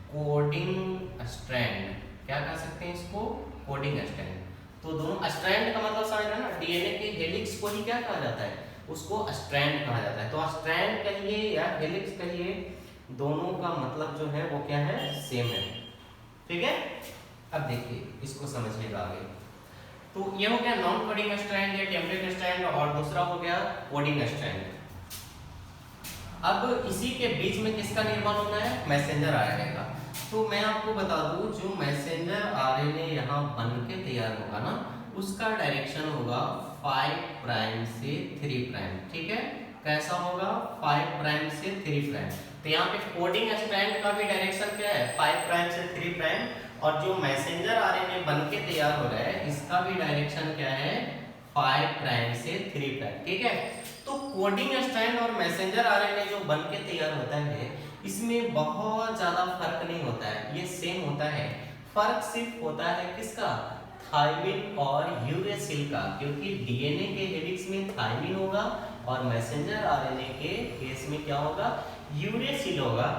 कोडिंग स्ट्रैंड। क्या कह सकते हैं इसको? Coding strand. तो दोनों स्ट्रैंड का मतलब समझ रहे हैं ना, डीएनए के हेलिक्स को ही क्या कहा जाता है? उसको स्ट्रैंड कहा जाता है। तो स्ट्रैंड कहिए या हेलिक्स कहिए, दोनों का मतलब जो है वो क्या है? सेम है। ठीक है, अब देखिए इसको समझिएगा आगे। तो ये हो गया नॉन कोडिंग स्ट्रैंड या टेम्पलेट स्ट्रैंड, और दूसरा हो गया कोडिंग स्ट्रैंड। अब इसी के बीच में किसका निर्माण होना है? मैसेंजर आरएनए का। तो मैं आपको बता दूं, जो मैसेंजर आरएनए यहाँ बन के तैयार होगा ना, उसका डायरेक्शन होगा 5 प्राइम से 3 प्राइम। ठीक है, कैसा होगा? 5 प्राइम से 3 प्राइम। तो यहाँ पे कोडिंग स्ट्रैंड का भी डायरेक्शन क्या है? 5 प्राइम से 3 प्राइम। और जो मैसेंजर आरएनए बन के तैयार हो रहा है, इसका भी डायरेक्शन क्या है? 5 प्राइम से 3 प्राइम। ठीक है, तो कोडिंग स्ट्रैंड और मैसेंजर आरएनए जो बन के तैयार होता है, इसमें बहुत ज्यादा फर्क नहीं होता है, ये सेम होता है। फर्क सिर्फ होता है किसका? थायमिन और यूरेसिल का, क्योंकि डीएनए के हेलिक्स में थायमिन होगा और मैसेंजर आरएनए के केस में क्या होगा? यूरेसिल होगा।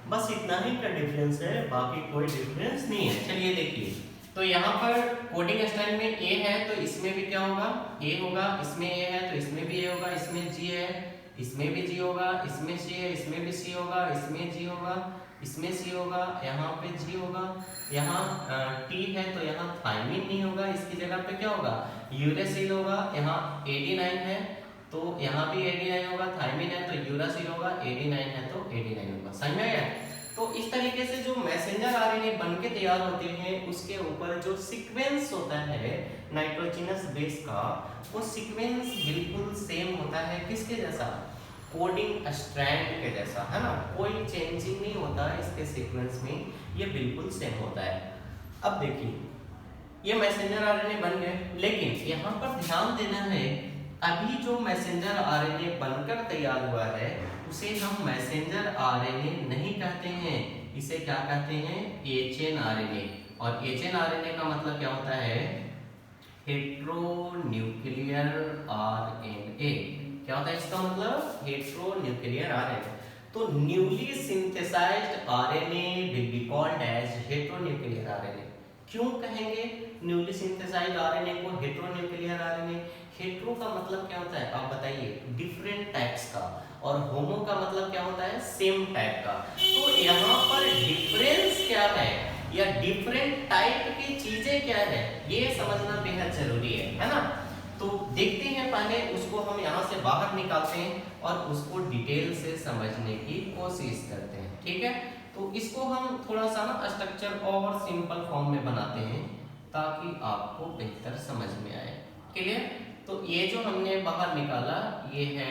बस इतना ही का डिफरेंस है, बाकी कोई डिफरेंस नहीं है। चलिए देखिए, तो यहाँ पर कोडिंग स्ट्रैंड में ए है तो इसमें भी क्या होगा? ए होगा। इसमें ए है तो इसमें भी ए होगा। इसमें जी है, इसमें भी जी होगा। इसमें सी है, इसमें भी सी होगा। इसमें जी होगा, इसमें सी होगा, यहाँ पे जी होगा। यहाँ टी है तो यहाँ थायमिन नहीं होगा, इसकी जगह पे क्या होगा? यूरेसिल होगा। यहाँ एडेनाइन है तो यहाँ भी एडेनाइन होगा। थायमिन है तो यूरासिल होगा। एडेनाइन है तो एडेनाइन होगा। समझ में आया? तो इस तरीके से जो मैसेंजर आरएनए बन के तैयार होते हैं, उसके ऊपर जो सीक्वेंस होता है नाइट्रोजनस बेस का, वो सीक्वेंस बिल्कुल सेम होता है। किसके जैसा? कोडिंग स्ट्रैंड के जैसा, है ना? कोई चेंजिंग नहीं होता इसके सीक्वेंस में, ये बिल्कुल सेम होता है। अब देखिए, ये मैसेंजर आरएनए बन गए, लेकिन यहाँ पर ध्यान देना है, अभी जो मैसेंजर आरएनए बनकर तैयार हुआ है उसे हम मैसेंजर आरएनए नहीं कहते हैं, इसे क्या कहते हैं? HN RNA. और एचएन आरएनए का मतलब क्या होता है? Heteronuclear RNA. क्या होता है इसका मतलब? Heteronuclear RNA. तो newly synthesised RNA will be called as heteronuclear RNA. क्यों कहेंगे न्यूली सिंथेसाइज्ड आरएनए को हेट्रोन्यूक्लियर आरएनए? हेट्रो का मतलब क्या होता है? आप बताइए। डिफरेंट टाइप्स का। और होमो का मतलब क्या होता है? सेम टाइप का। तो यहाँ पर डिफरेंस क्या है या डिफरेंट टाइप की चीजें क्या है, ये समझना बेहद जरूरी है ना? तो देखते हैं, पहले उसको हम यहाँ से बाहर निकालते हैं और उसको डिटेल से समझने की कोशिश करते हैं। ठीक है, तो इसको हम थोड़ा सा ना स्ट्रक्चर और सिंपल फॉर्म में बनाते हैं ताकि आपको बेहतर समझ में आए। क्लियर? तो ये जो हमने बाहर निकाला, ये है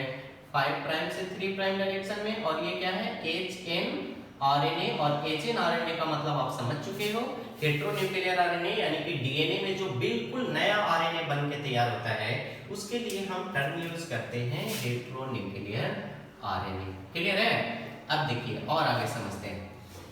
5 प्राइम से 3 प्राइम डायरेक्शन में, और ये क्या है? HN RNA. और एचएन आरएनए का मतलब आप समझ चुके हो, हेट्रोन्यूक्लियर आरएनए, यानी कि डीएनए में जो बिल्कुल नया आरएनए बन के तैयार होता है, उसके लिए हम टर्म यूज करते हैं हेट्रोन्यूक्लियर आरएनए। क्लियर है? अब देखिए और आगे समझते हैं।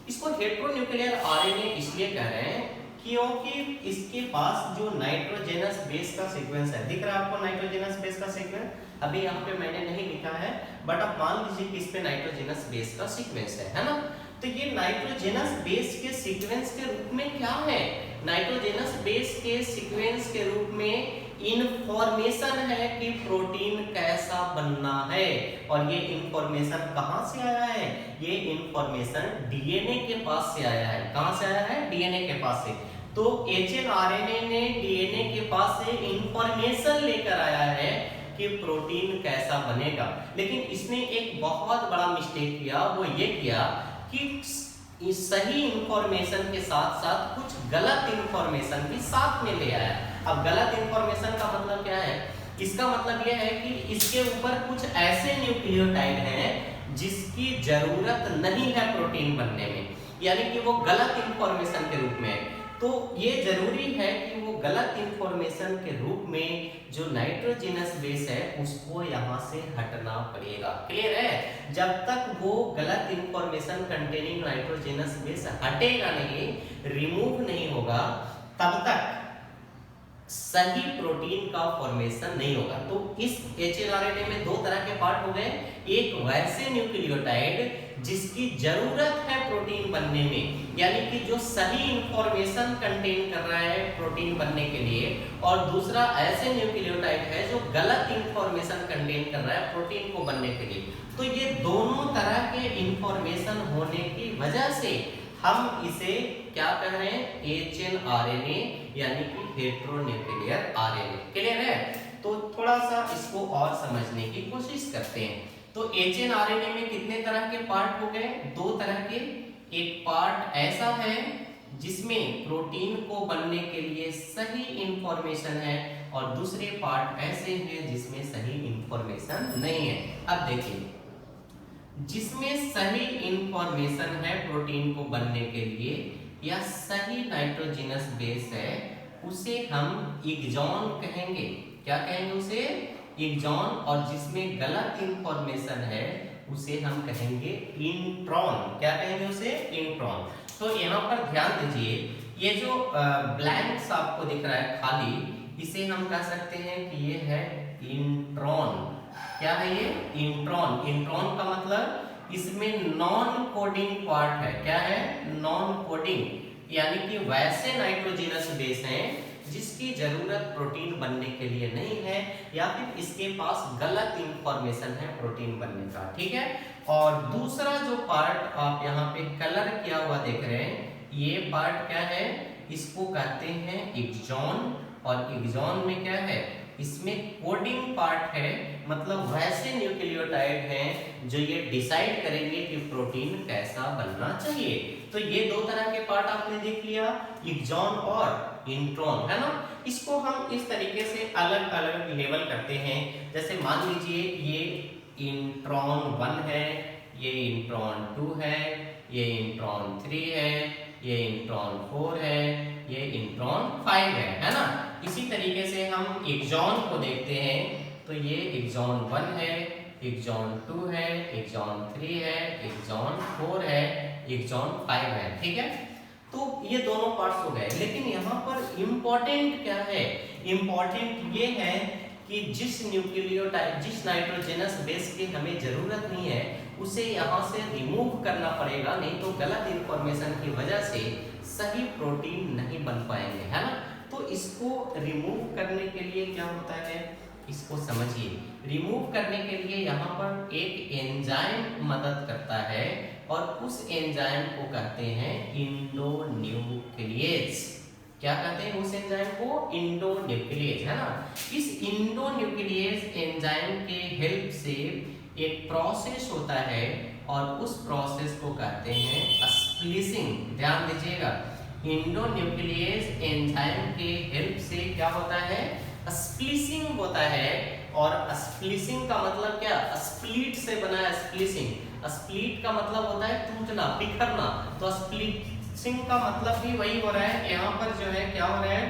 इसको हेट्रोन्यूक्लियर आरएनए इसलिए कह रहे हैं क्योंकि इसके पास जो नाइट्रोजनस बेस का सीक्वेंस है, दिख रहा है आपको नाइट्रोजनस बेस का सीक्वेंस? अभी यहाँ पे मैंने नहीं लिखा है, बट आप मान लीजिए कि इस पे नाइट्रोजनस बेस का सीक्वेंस है ना? तो ये नाइट्रोजनस बेस के सीक्वेंस के रूप में क्या है? नाइट्रोजनस बेस के सीक्वेंस के रूप में इंफॉर्मेशन है कि प्रोटीन कैसा बनना है। और ये इंफॉर्मेशन कहाँ से आया है? ये इंफॉर्मेशन डीएनए के पास से आया है। कहाँ से आया है? डीएनए के पास से। तो एचएनआरएनए ने डीएनए के पास से इंफॉर्मेशन लेकर आया है कि प्रोटीन कैसा बनेगा। लेकिन इसने एक बहुत बड़ा मिस्टेक किया, वो ये किया कि सही इंफॉर्मेशन के साथ साथ कुछ गलत इंफॉर्मेशन भी साथ में ले आया। अब गलत इंफॉर्मेशन का मतलब क्या है? इसका मतलब यह है कि इसके ऊपर कुछ ऐसे न्यूक्लियोटाइड हैं जिसकी जरूरत नहीं है प्रोटीन बनने में, यानी कि वो गलत इंफॉर्मेशन के रूप में है। तो ये जरूरी है कि वो गलत इंफॉर्मेशन के रूप में जो नाइट्रोजनस बेस है उसको यहाँ से हटना पड़ेगा। क्लियर है? जब तक वो गलत इंफॉर्मेशन कंटेनिंग नाइट्रोजनस बेस हटेगा नहीं, रिमूव नहीं होगा, तब तक सही प्रोटीन का फॉर्मेशन नहीं होगा। तो इस HLRNA में दो तरह के पार्ट हो गए, एक वैसे न्यूक्लियोटाइड जिसकी जरूरत है प्रोटीन बनने में, यानी कि जो सही इंफॉर्मेशन कंटेन कर रहा है प्रोटीन बनने के लिए, और दूसरा ऐसे न्यूक्लियोटाइड है जो गलत इंफॉर्मेशन कंटेन कर रहा है प्रोटीन को बनने के लिए। तो ये दोनों तरह के इंफॉर्मेशन होने की वजह से हम इसे क्या कह रहे हैं, HNRNA यानी कि हेटेरोन्यूक्लियर RNA। क्लियर है? तो थोड़ा सा इसको और समझने की कोशिश करते हैं। तो HNRNA में कितने तरह के पार्ट हो गए, दो तरह के। एक पार्ट ऐसा है जिसमें प्रोटीन को बनने के लिए सही इंफॉर्मेशन है, और दूसरे पार्ट ऐसे हैं जिसमें सही इंफॉर्मेशन नहीं है। अब देखिए, जिसमें सही इंफॉर्मेशन है प्रोटीन को बनने के लिए या सही नाइट्रोजनस बेस है, उसे हम एक्सॉन कहेंगे। क्या कहेंगे उसे? एक्सॉन। और जिसमें गलत इंफॉर्मेशन है उसे हम कहेंगे इंट्रॉन। क्या कहेंगे उसे? इंट्रॉन। तो यहाँ पर ध्यान दीजिए, ये जो ब्लैंक्स आपको दिख रहा है खाली, इसे हम कह सकते हैं कि ये है इंट्रॉन। क्या है ये? इंट्रॉन। इंट्रॉन का मतलब इसमें नॉन कोडिंग पार्ट है। क्या है? नॉन कोडिंग, यानी कि वैसे नाइट्रोजनस बेस हैं जिसकी जरूरत प्रोटीन बनने के लिए नहीं है, या फिर इसके पास गलत इंफॉर्मेशन है प्रोटीन बनने का। ठीक है? और दूसरा जो पार्ट आप यहाँ पे कलर किया हुआ देख रहे हैं, ये पार्ट क्या है? इसको कहते हैं एक्सॉन। और एक्सॉन में क्या है? इसमें कोडिंग पार्ट है, मतलब वैसे न्यूक्लियोटाइड हैं जो ये डिसाइड करेंगे कि प्रोटीन कैसा बनना चाहिए। तो ये दो तरह के पार्ट आपने देख लिया, एक्सॉन और इंट्रॉन, है ना। इसको हम इस तरीके से अलग अलग लेवल करते हैं। जैसे मान लीजिए ये इंट्रॉन 1 है, ये इंट्रॉन 2 है, ये इंट्रॉन 3 है, ये इंट्रॉन 4 है, ये इंट्रॉन 5 है ना। इसी तरीके से हम एक्सॉन को देखते हैं, तो ये एक्सॉन 1 है, एक्सॉन 2 है, एक्सॉन 3 है, एक्सॉन 4 है, एक्सॉन 5 है। ठीक है? तो ये दोनों पार्ट्स हो गए। लेकिन यहाँ पर इम्पोर्टेंट क्या है? इम्पोर्टेंट ये है कि जिस न्यूक्लियोटाइड, जिस नाइट्रोजनस बेस की हमें जरूरत नहीं है, उसे यहाँ से रिमूव करना पड़ेगा, नहीं तो गलत इंफॉर्मेशन की वजह से सही प्रोटीन नहीं बन पाएंगे, है ना। तो इसको रिमूव करने के लिए क्या होता है, इसको समझिए। रिमूव करने के लिए यहाँ पर एक एंजाइम मदद करता है, और उस एंजाइम को कहते हैं इंडोन्यूक्लियेज। क्या कहते हैं उस एंजाइम को? इंडोन्यूक्लियेज, है ना। इस इंडोन्यूक्लियेज एंजाइम के हेल्प से एक प्रोसेस होता है, और उस प्रोसेस को कहते हैं स्प्लिसिंग। ध्यान दीजिएगा, इंडोन्यूक्लियेज एंजाइम के हेल्प से क्या होता है? स्प्लिसिंग होता है। और स्प्लिसिंग का मतलब क्या? स्प्लिट से बना है स्प्लिसिंग। स्प्लिट का मतलब होता है टूटना, बिखरना। तो स्प्लिसिंग का मतलब भी वही हो रहा है। यहाँ पर जो है क्या हो रहा है,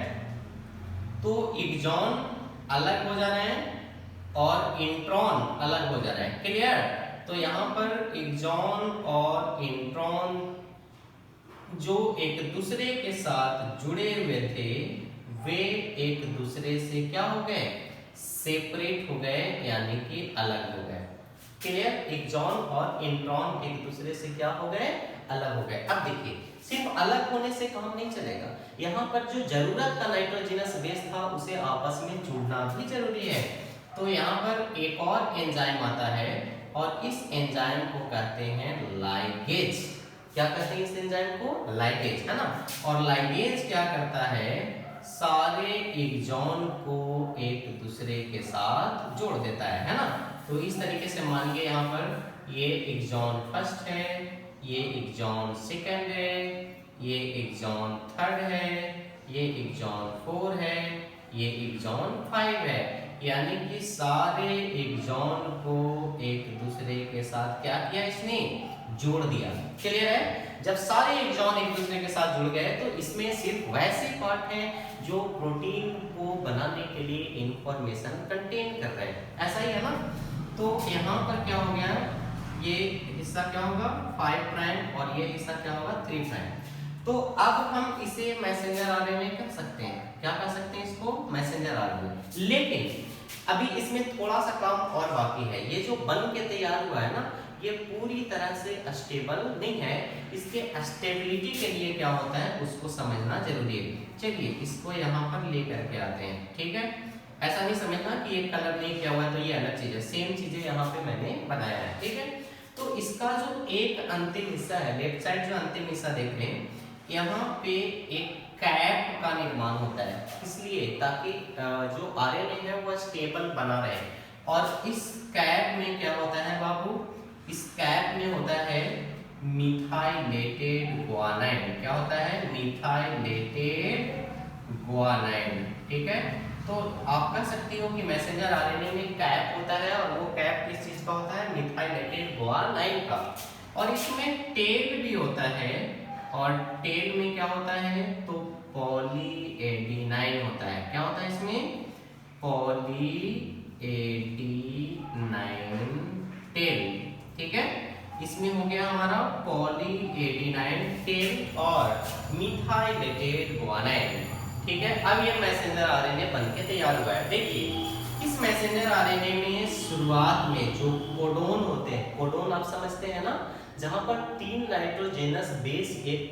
तो एक्सॉन अलग हो जा रहे हैं और इंट्रॉन अलग हो जा रहे हैं। क्लियर? तो यहाँ पर एक्सॉन और इंट्रॉन जो एक दूसरे के साथ जुड़े हुए थे, वे एक दूसरे से क्या हो गए? सेपरेट हो गए, यानी कि अलग हो गए। क्लियर? एक्सॉन और इंट्रॉन एक दूसरे से क्या हो गए? अलग हो गए। अब देखिए, सिर्फ अलग होने से काम नहीं चलेगा, यहाँ पर जो जरूरत का नाइट्रोजनस बेस था उसे आपस में जुड़ना भी जरूरी है। तो यहाँ पर एक और एंजाइम आता है, और इस एंजाइम को कहते हैं लाइगेज। क्या कहते हैं इस एंजाइम को? लाइगेज, है ना। और लाइगेज क्या करता है? सारे एक्सॉन को एक दूसरे के साथ जोड़ देता है ना। तो इस तरीके से मानिए यहाँ पर ये एक्सॉन फर्स्ट है, ये एक्सॉन सेकंड है, ये एक्सॉन थर्ड है, ये एक्सॉन 4 है, ये एक्सॉन 5 है। यानी कि सारे एक्सॉन को एक दूसरे के साथ क्या किया? इसने जोड़ दिया। क्लियर है? जब सारे एक्सॉन एक दूसरे के साथ जुड़ गए, तो इसमें सिर्फ वैसे पार्ट हैं जो प्रोटीन को बनाने के लिए इंफॉर्मेशन कंटेन कर रहे हैं। ऐसा ही है ना। तो यहाँ पर क्या हो गया, ये हिस्सा क्या होगा? 5 प्राइम, और ये हिस्सा क्या होगा? 3 प्राइम। तो अब हम इसे मैसेंजर आरएनए कर सकते हैं, क्या कर सकते हैं इसको, मैसेंजर आरएनए। लेकिन अभी इसमें थोड़ा सा काम और बाकी है। ये जो बन के तैयार हुआ है ना, ये पूरी तरह से स्टेबल नहीं है। इसके स्टेबिलिटी के लिए क्या होता है उसको समझना जरूरी है। चलिए इसको यहाँ पर लेकर के आते हैं, ठीक है। ऐसा नहीं समझना कि ये कलर नहीं किया हुआ है तो ये अलग चीज है, सेम चीजें यहाँ पे मैंने बनाया है, ठीक है। तो इसका जो एक अंतिम हिस्सा है, लेफ्ट साइड जो अंतिम हिस्सा देख रहे हैं, यहाँ पे एक कैप का निर्माण होता है, इसलिए ताकि जो आरएनए है वो स्टेबल बना रहे। और इस कैप में क्या होता है बाबू, इस कैप में होता है मिथाइलेटेड गुआनाइन। क्या होता है, मिथाइलेटेड गुआनाइन, ठीक है। तो आप कह सकती हो कि मैसेंजर आरएनए में कैप होता है और वो कैप किस चीज का होता है, मिथाइलेटेड गुआनाइन का। और इसमें टेल भी होता है, और टेल में क्या होता है तो पॉलीएडिनाइन होता है। क्या होता है इसमें, पॉलीएडिनाइन टेल, ठीक है। इसमें हो गया हमारा पॉलीएडिनाइन टेल और मिथाइलेटेड गुआनाइन, ठीक है। अब ये मैसेंजर आरएनए बनके तैयार हुआ है। देखिए इस मैसेंजर आरएनए में शुरुआत में जो कोडोन होते हैं, कोडोन आप समझते हैं ना, जहां पर 3 नाइट्रोजेनस बेस एक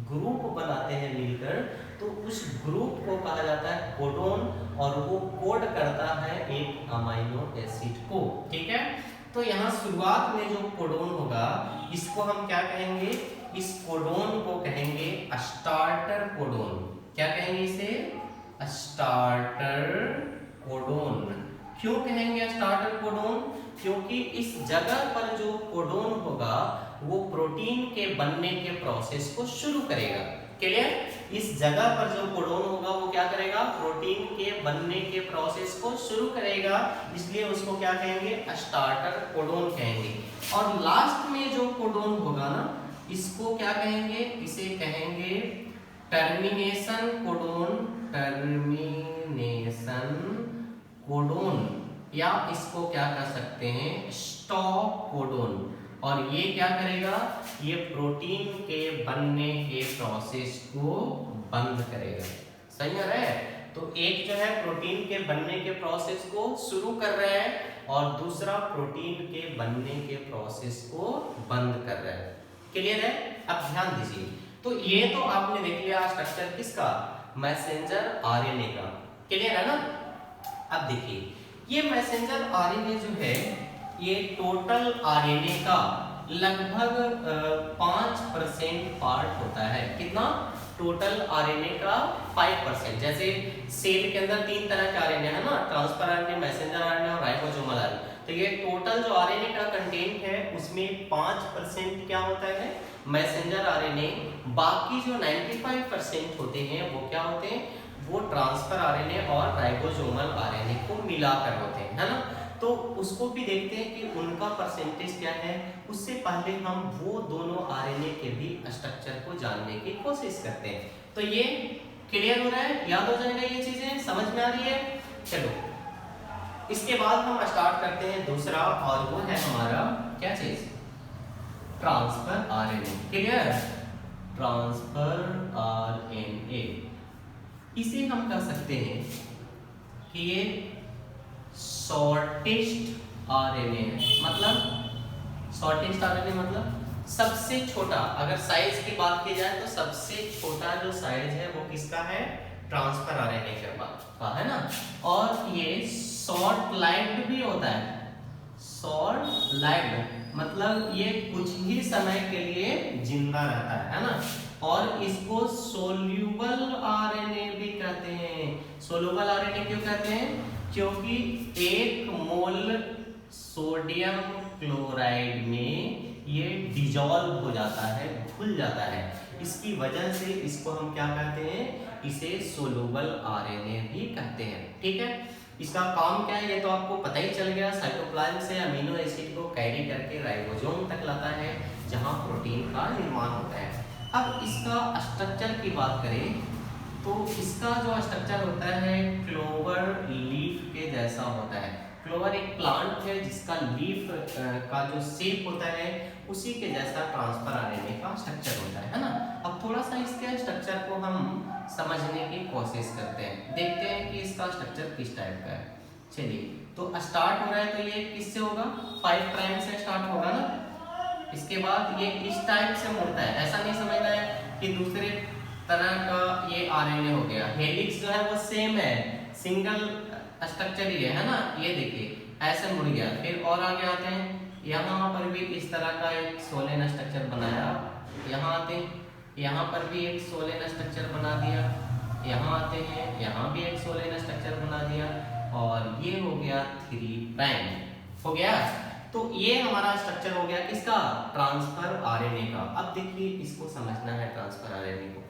ग्रुप बनाते हैं मिलकर, तो उस ग्रुप को कहा जाता है कोडोन, और वो कोड करता है एक अमाइनो एसिड को, ठीक है। तो यहाँ शुरुआत में जो कोडोन होगा इसको हम क्या कहेंगे, इस कोडोन को कहेंगे स्टार्टर कोडोन। क्या कहेंगे इसे, स्टार्टर कोडोन। क्यों कहेंगे स्टार्टर कोडोन, क्योंकि इस जगह पर जो कोडोन होगा वो प्रोटीन के बनने के प्रोसेस को शुरू करेगा। क्लियर, इस जगह पर जो कोडोन होगा वो क्या करेगा, प्रोटीन के बनने के प्रोसेस को शुरू करेगा, इसलिए उसको क्या कहेंगे, स्टार्टर कोडोन कहेंगे। और लास्ट में जो कोडोन होगा ना, इसको क्या कहेंगे, इसे कहेंगे टर्मिनेशन कोडोन, टर्मिनेशन कोडोन, या इसको क्या कर सकते हैं, स्टॉप कोडोन। और ये क्या करेगा, ये प्रोटीन के बनने के प्रोसेस को बंद करेगा। सही है, तो एक जो है प्रोटीन के बनने के प्रोसेस को शुरू कर रहा है और दूसरा प्रोटीन के बनने के प्रोसेस को बंद कर रहा है। क्लियर है, अब ध्यान दीजिए। तो ये तो आपने देख लिया स्ट्रक्चर किसका, मैसेंजर आरएनए का। क्लियर है ना। अब देखिए ये मैसेंजर आरएनए जो है ये टोटल आरएनए का लगभग 5% पार्ट होता है। कितना, टोटल आरएनए का 5%। जैसे सेल के अंदर 3 तरह के आरएनए है ना, ट्रांसफर आरएनए, मैसेंजर आरएनए और राइबोसोमल आरएनए। तो ये टोटल जो आरएनए का कंटेंट है उसमें 5% क्या होता है, मैसेंजर आरएनए। बाकी जो 95% होते हैं वो क्या होते हैं, वो ट्रांसफर आरएनए और राइबोसोमल आरएनए को मिलाकर होते हैं, है ना। तो उसको भी देखते हैं कि उनका परसेंटेज क्या है। उससे पहले हम वो दोनों आरएनए के भी स्ट्रक्चर को जानने की कोशिश करते हैं। तो ये क्लियर हो रहा है, याद हो जाएगा, ये चीजें समझ में आ रही है। चलो इसके बाद हम स्टार्ट करते हैं दूसरा, और वो है हमारा क्या चीज, transfer RNA. Clear, transfer RNA, इसे हम कह सकते हैं कि ये शॉर्टेस्ट आरएनए है। मतलब शॉर्टेस्ट आरएनए मतलब सबसे छोटा, अगर साइज की बात की जाए तो सबसे छोटा जो साइज है वो किसका है, ट्रांसफर आरएनए का, है ना। और ये शॉर्ट लाइव्ड भी होता है। शॉर्ट लाइव्ड मतलब ये कुछ ही समय के लिए जिंदा रहता है ना। और इसको सोल्यूबल आरएनए भी कहते हैं। सोल्यूबल आरएनए क्यों कहते हैं, क्योंकि 1 मोल सोडियम क्लोराइड में ये डिजॉल्व हो जाता है, घुल जाता है। इसकी वजह से इसको हम क्या कहते हैं, इसे सोल्यूबल आरएनए भी कहते हैं। ठीक है, इसका काम क्या है ये तो आपको पता ही चल गया। साइटोप्लाज्म से अमीनो एसिड को कैरी करके राइबोसोम तक लाता है जहां प्रोटीन का निर्माण होता है। अब इसका स्ट्रक्चर की बात करें तो इसका जो स्ट्रक्चर होता है क्लोवर लीफ के जैसा होता है। क्लोवर एक प्लांट है जिसका लीफ का जो शेप होता है उसी के जैसा ट्रांसफर आरएनए का स्ट्रक्चर होता है ना। अब थोड़ा सा इसके को हम समझने की कोशिश करते हैं, देखते हैं कि इसका स्ट्रक्चर किस टाइप का है। चलिए, तो स्टार्ट हो रहा है तो ये किससे होगा, 5 प्राइम से स्टार्ट होगा ना। इसके बाद ये इस टाइप से मुड़ता है, ऐसा नहीं समझना है कि दूसरे तरह का ये आरएनए हो गया। हेलिक्स जो है वो सेम है, सिंगल स्ट्रक्चर ही है ना। ये देखिए ऐसे मुड़ गया। फिर और आगे आते हैं, यहाँ पर भी इस तरह का एक सोलेन स्ट्रक्चर बनाया। यहाँ आते हैं, यहाँ पर भी एक सोलेन स्ट्रक्चर बना दिया। यहाँ आते हैं, यहाँ भी एक सोलेन स्ट्रक्चर बना दिया और ये हो गया 3 प्राइम हो गया। तो ये हमारा स्ट्रक्चर हो गया किसका, ट्रांसफर आरएनए का। अब देखिए इसको समझना है ट्रांसफर आरएनए को।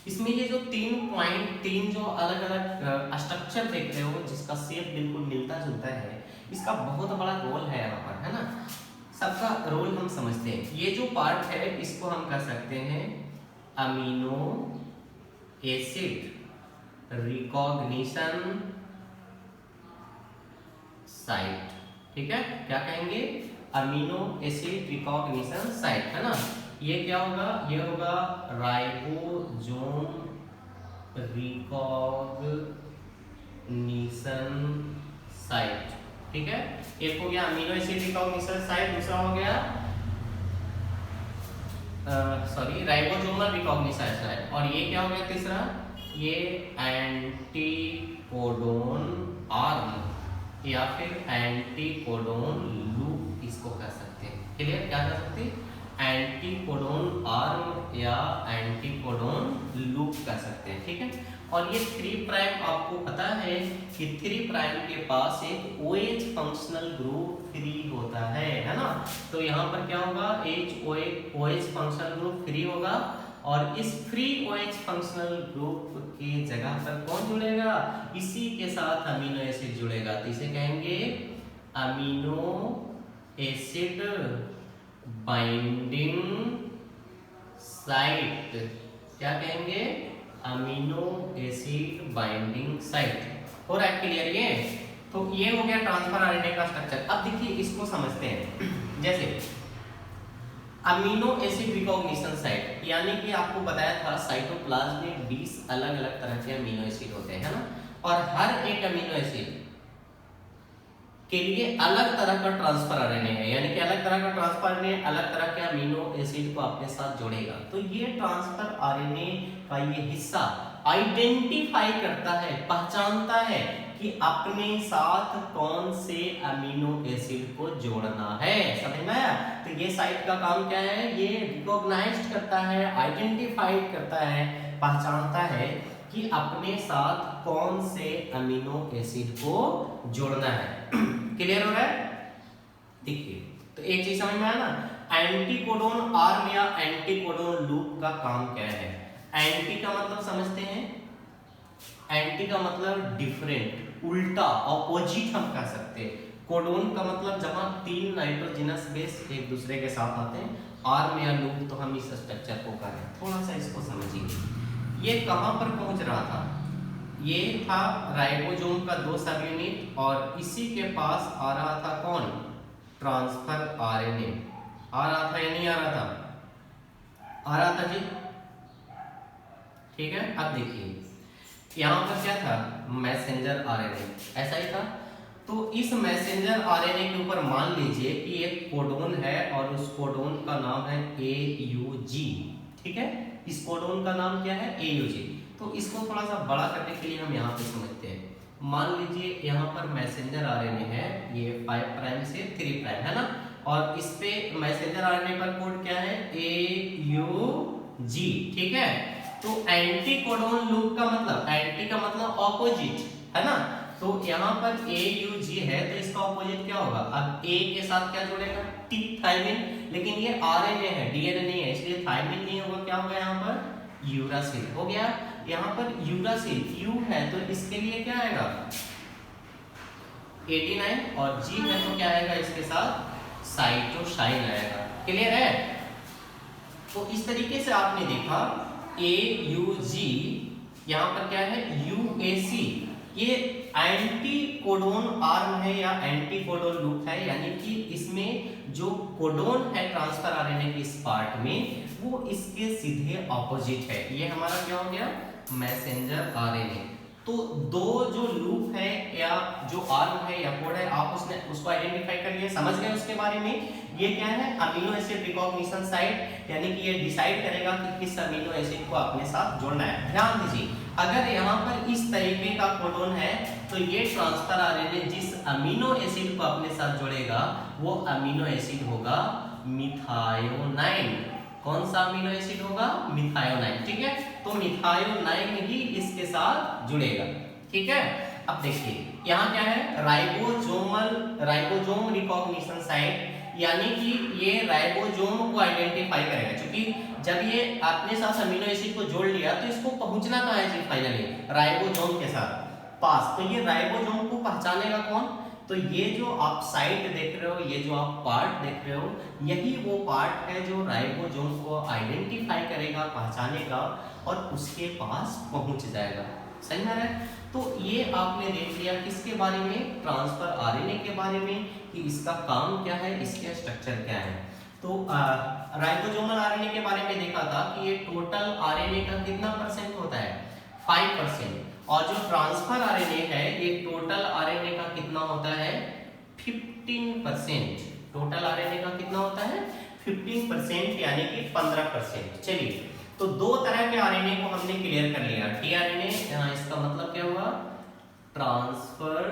इसमें ये जो 3.3 जो अलग अलग स्ट्रक्चर देख रहे हो जिसका शेप बिल्कुल मिलता जुलता है, इसका बहुत बड़ा रोल है यहाँ पर, है ना। सबका रोल हम समझते हैं। ये जो पार्ट है इसको हम कर सकते हैं अमीनो एसिड रिकॉग्निशन साइट, ठीक है। क्या कहेंगे, अमीनो एसिड रिकॉग्निशन साइट, है ना। ये क्या होगा, ये होगा राइबोसोम रिकॉग्निशन साइट, ठीक है। एक हो गया अमीनो एसिड रिकॉग्निशन साइट, दूसरा हो गया राइबोसोमल रिकॉग्निशन साइट, और ये क्या हो गया तीसरा, ये एंटीकोडोन आर्म या फिर एंटीकोडोन लूप इसको कह सकते हैं। क्लियर, क्या कह सकते हैं, एंटीकोडोन आर्म या एंटीकोडोन लूप कह सकते हैं, ठीक है। और ये 3 प्राइम आपको पता है कि 3 प्राइम के पास एक OH फंक्शनल ग्रुप फ्री होता है ना। तो यहाँ पर क्या होगा, OH फंक्शनल ग्रुप फ्री होगा और इस फ्री OH फंक्शनल ग्रुप की जगह पर कौन जुड़ेगा, इसी के साथ अमीनो एसिड जुड़ेगा। तो इसे कहेंगे अमीनो एसिड बाइंडिंग साइट। क्या कहेंगे, अमीनो एसिड बाइंडिंग साइट। हो रहा है क्लियर ये। तो ये हो गया ट्रांसफर आरएनए का स्ट्रक्चर। अब देखिए इसको समझते हैं। जैसे अमीनो एसिड रिकॉग्निशन साइट, यानी कि आपको बताया था साइटोप्लाज्म में 20 अलग अलग तरह के अमीनो एसिड होते हैं ना, और हर एक अमीनो एसिड के लिए अलग तरह का ट्रांसफर आरएनए है, यानी कि अलग तरह का ट्रांसफर आरएनए अलग तरह के अमीनो एसिड को अपने साथ जोड़ेगा। तो ये ट्रांसफर आरएनए का ये हिस्सा आइडेंटिफाई करता है, पहचानता है कि अपने साथ कौन से अमीनो एसिड को जोड़ना है। समझ में आया। तो ये साइट का काम क्या है, ये रिकॉग्नाइज्ड करता है, आइडेंटिफाइड करता है, पहचानता है कि अपने साथ कौन से अमीनो एसिड को जोड़ना है। क्लियर हो रहा है। देखिए तो एक चीज समझ में आया ना, एंटीकोडोन आर्म या एंटीकोडोन लूप का काम क्या है। एंटी का मतलब समझते हैं, एंटी का मतलब डिफरेंट, उल्टा, ऑपोजिट हम कह सकते हैं। कोडोन का मतलब जहां 3 नाइट्रोजनस बेस एक दूसरे के साथ आते हैं। आर्म या लूप तो हम इस स्ट्रक्चर को करें, थोड़ा सा इसको समझिए। ये कहां पर पहुंच रहा था, ये था राइबोसोम का 2 सब यूनिट और इसी के पास आ रहा था कौन, ट्रांसफर आरएनए। आ रहा था या नहीं आ रहा था, आ रहा था जी, ठीक है। अब देखिए यहाँ पर क्या था, मैसेंजर आरएनए, ऐसा ही था। तो इस मैसेंजर आरएनए के ऊपर मान लीजिए कि एक कोडोन है और उस कोडोन का नाम है AUG, ठीक है। इस कोडोन का नाम क्या है, AUG। तो इसको थोड़ा सा बड़ा करने के लिए हम यहाँ पे समझते हैं। मान लीजिए यहाँ पर मैसेंजर आरएनए है, ये 5 प्राइम से 3 प्राइम है ना, और इस पे मैसेंजर आरएनए पर कोड क्या है, AUG, ठीक है। तो एंटी कोडोन लूप का मतलब, एंटी का मतलब ऑपोजिट, है ना। तो यहाँ पर AUG है तो इसका ऑपोजिट क्या होगा, अब A के साथ क्या जुड़ेगा, T, थायमिन। लेकिन ये RNA है, DNA नहीं है, इसलिए थायमिन नहीं होगा। क्या होगा यहाँ पर, यूरासिल हो गया। यहाँ पर यूरासिल U है तो इसके लिए क्या आएगा 89, और G है तो क्या आएगा इसके साथ, साइटोसाइन आएगा। क्लियर है। तो इस तरीके से आपने देखा AUG, यहाँ पर क्या है UAC, ये एंटी कोडोन आर्म है या एंटी कोडोन लूप है, यानी कि इसमें जो कोडोन है ट्रांसफर आरएनए के इस पार्ट में वो इसके सीधे ऑपोजिट है। ये हमारा क्या हो गया, मैसेंजर आरएनए। तो दो जो लूप है या जो आर्म है या कोड है, आप उसको आइडेंटिफाई कर लिए, समझ गए उसके बारे में। ये क्या है, अमीनो एसिड रिकॉग्निशन साइट, यानी कि ये डिसाइड करेगा कि किस अमीनो एसिड को अपने साथ जोड़ना है। ध्यान दीजिए, अगर यहाँ पर इस तरीके का कोडोन है तो ये ट्रांसफर आरएनए जिस अमीनो एसिड को अपने साथ जोड़ेगा वो अमीनो एसिड होगा मिथायोनाइन। कौन सा अमीनो एसिड होगा, मिथायोनाइन। ठीक है, तो मिथायोनाइन ही इसके साथ जुड़ेगा। ठीक है, अब देखिए यहाँ क्या है, राइबोसोम रिकॉग्निशन साइट, यानी कि ये राइबोसोम को आइडेंटिफाई करेगा। क्योंकि जब ये अपने साथ अमीनो एसिड को जोड़ लिया तो इसको पहुंचना कहाँ है जी, फाइनली राइबोसोम के साथ पास। तो ये राइबोसोम को पहचानेगा कौन, तो ये जो आप साइट देख रहे हो, ये जो आप पार्ट देख रहे हो, यही वो पार्ट है जो राइबोसोम को आइडेंटिफाई करेगा, पहचानेगा और उसके पास पहुंच जाएगा। सही में है। तो ये आपने देख लिया किसके बारे में, ट्रांसफर आरएनए के बारे में, कि इसका काम क्या है, इसके स्ट्रक्चर क्या है। तो राइबोसोमल आरएनए के बारे में देखा था कि ये टोटल आरएनए का कितना परसेंट होता है, 5%। और जो ट्रांसफर आरएनए है ये टोटल आरएनए का कितना होता है, 15%। टोटल आरएनए का कितना होता है, 15%, यानी कि 15%। चलिए, तो दो तरह के आरएनए को हमने क्लियर कर लिया। टीआरएनए, इसका मतलब क्या हुआ, transfer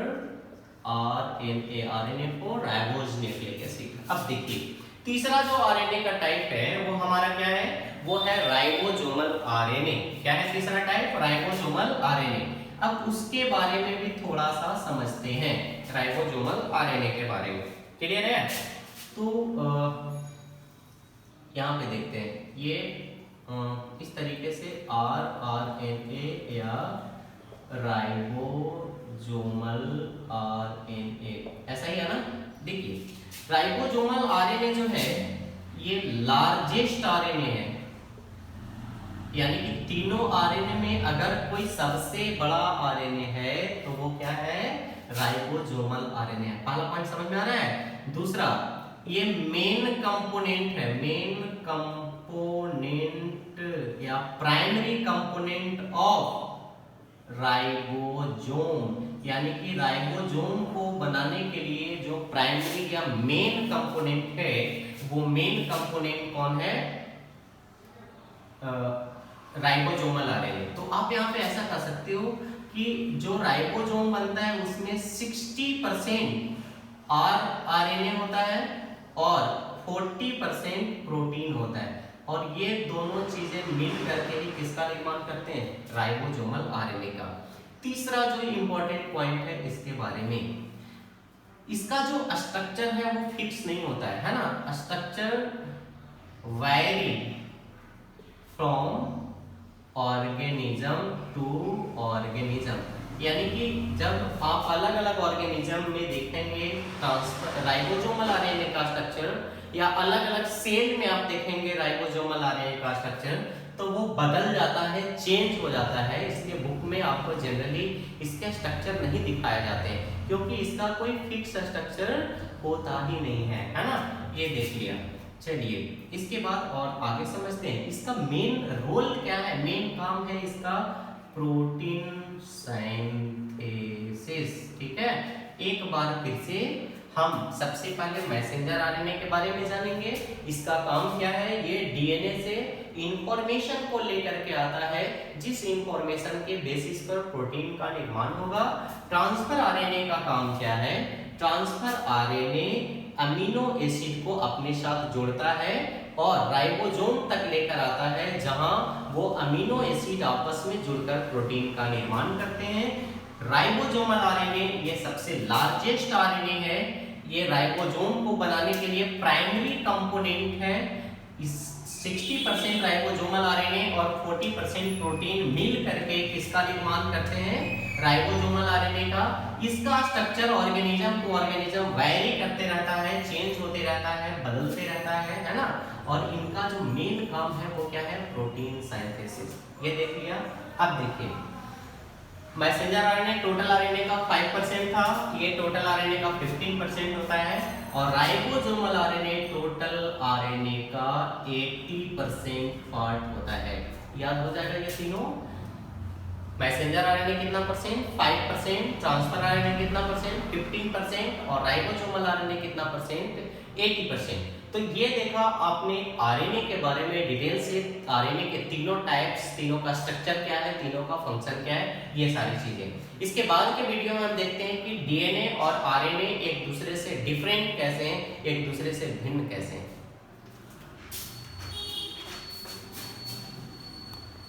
RNA, RNA for ribose nucleic acid. अब देखिए तीसरा जो आरएनए का टाइप है वो हमारा क्या है, वो है राइबोसोमल आरएनए। क्या है तीसरा टाइप, राइबोसोमल आरएनए। अब उसके बारे में भी थोड़ा सा समझते हैं, राइबोसोमल आरएनए के बारे में। क्लियर है। तो यहाँ पे देखते हैं, ये इस तरीके से आरएनए या राइबोसोमल आरएनए, ऐसा ही है ना। देखिए राइबोसोमल आरएनए जो है ये लार्जेस्ट आरएनए है, यानी कि तीनों आरएनए में अगर कोई सबसे बड़ा आरएनए है तो वो क्या है, राइबोसोमल आरएनए है। पहला पॉइंट समझ में आ रहा है। दूसरा, ये मेन कंपोनेंट है, मेन कंपोनेंट या प्राइमरी कंपोनेंट ऑफ राइबोसोम, यानी कि राइबोसोम को बनाने के लिए जो प्राइमरी या मेन कंपोनेंट है वो मेन कंपोनेंट कौन है, राइबोसोमल आरएनए। तो आप यहाँ पे ऐसा कर सकते हो कि जो राइबोसोम बनता है उसमें 60% आरएनए होता है और 40% प्रोटीन होता है, और ये दोनों चीजें मिल करके ही किसका निर्माण करते हैं, राइबोसोमल आरएनए का। तीसरा जो इंपॉर्टेंट पॉइंट है इसके बारे में, इसका जो स्ट्रक्चर है वो फिक्स नहीं होता है ना। Structure vary from organism to organism, यानी कि जब आप अलग अलग ऑर्गेनिज्म में देखेंगे राइबोसोमल आरएनए का स्ट्रक्चर, या अलग अलग सेल में आप देखेंगे राइबोसोमल आरएनए का स्ट्रक्चर, तो वो बदल जाता है, चेंज हो जाता है। इसलिए बुक में आपको जनरली इसके स्ट्रक्चर नहीं दिखाए जाते हैं, क्योंकि इसका कोई फिक्स स्ट्रक्चर होता ही नहीं है, है ना। ये देख लिया। चलिए इसके बाद और आगे समझते हैं इसका मेन रोल क्या है, मेन काम है इसका प्रोटीन सिंथेसिस। ठीक है, एक बार फिर से हम सबसे पहले मैसेंजर आरएनए के बारे में जानेंगे। इसका काम क्या है, ये डीएनए से इंफॉर्मेशन को लेकर के आता है, जिस इंफॉर्मेशन के बेसिस पर प्रोटीन का निर्माण होगा। ट्रांसफर आरएनए का काम क्या है, ट्रांसफर आरएनए अमीनो एसिड को अपने साथ जोड़ता है और राइबोसोम तक लेकर आता है, जहां वो अमीनो एसिड आपस में जुड़कर प्रोटीन का निर्माण करते हैं। राइबोसोमल आरएनए ये सबसे लार्जेस्ट आरएनए है, ये राइबोसोम को बनाने के लिए प्राइमरी कंपोनेंट है। इस 60% राइबोसोमल आरएनए और 40% प्रोटीन मिल करके किसका निर्माण करते हैं, राइबोसोमल आरएनए का। इसका structure organism to organism vary करते रहता है, चेंज होते रहता है, बदलते रहता है ना। और इनका जो मेन काम है वो क्या है, प्रोटीन सिंथेसिस। ये देख लिया। अब देखिए मैसेंजर आरएनए टोटल आरएनए का 5% था, ये टोटल आरएनए का 15% होता है, और राइबोसोमल आरएनए टोटल आरएनए का 80% पार्ट होता है। याद हो जाएगा ये तीनों। मैसेंजर आरएनए कितना परसेंट? 5%, ट्रांसफर आरएनए कितना परसेंट? 15%, और राइबोसोमल आरएनए कितना परसेंट? 80%। तो ये देखा आपने आरएनए के बारे में डिटेल से, आरएनए के तीनों टाइप्स, तीनों का स्ट्रक्चर क्या है, तीनों का फंक्शन क्या है, ये सारी चीजें। इसके बाद के वीडियो में हम देखते हैं कि डीएनए और आरएनए एक दूसरे से डिफरेंट कैसे हैं, एक दूसरे से भिन्न कैसे हैं।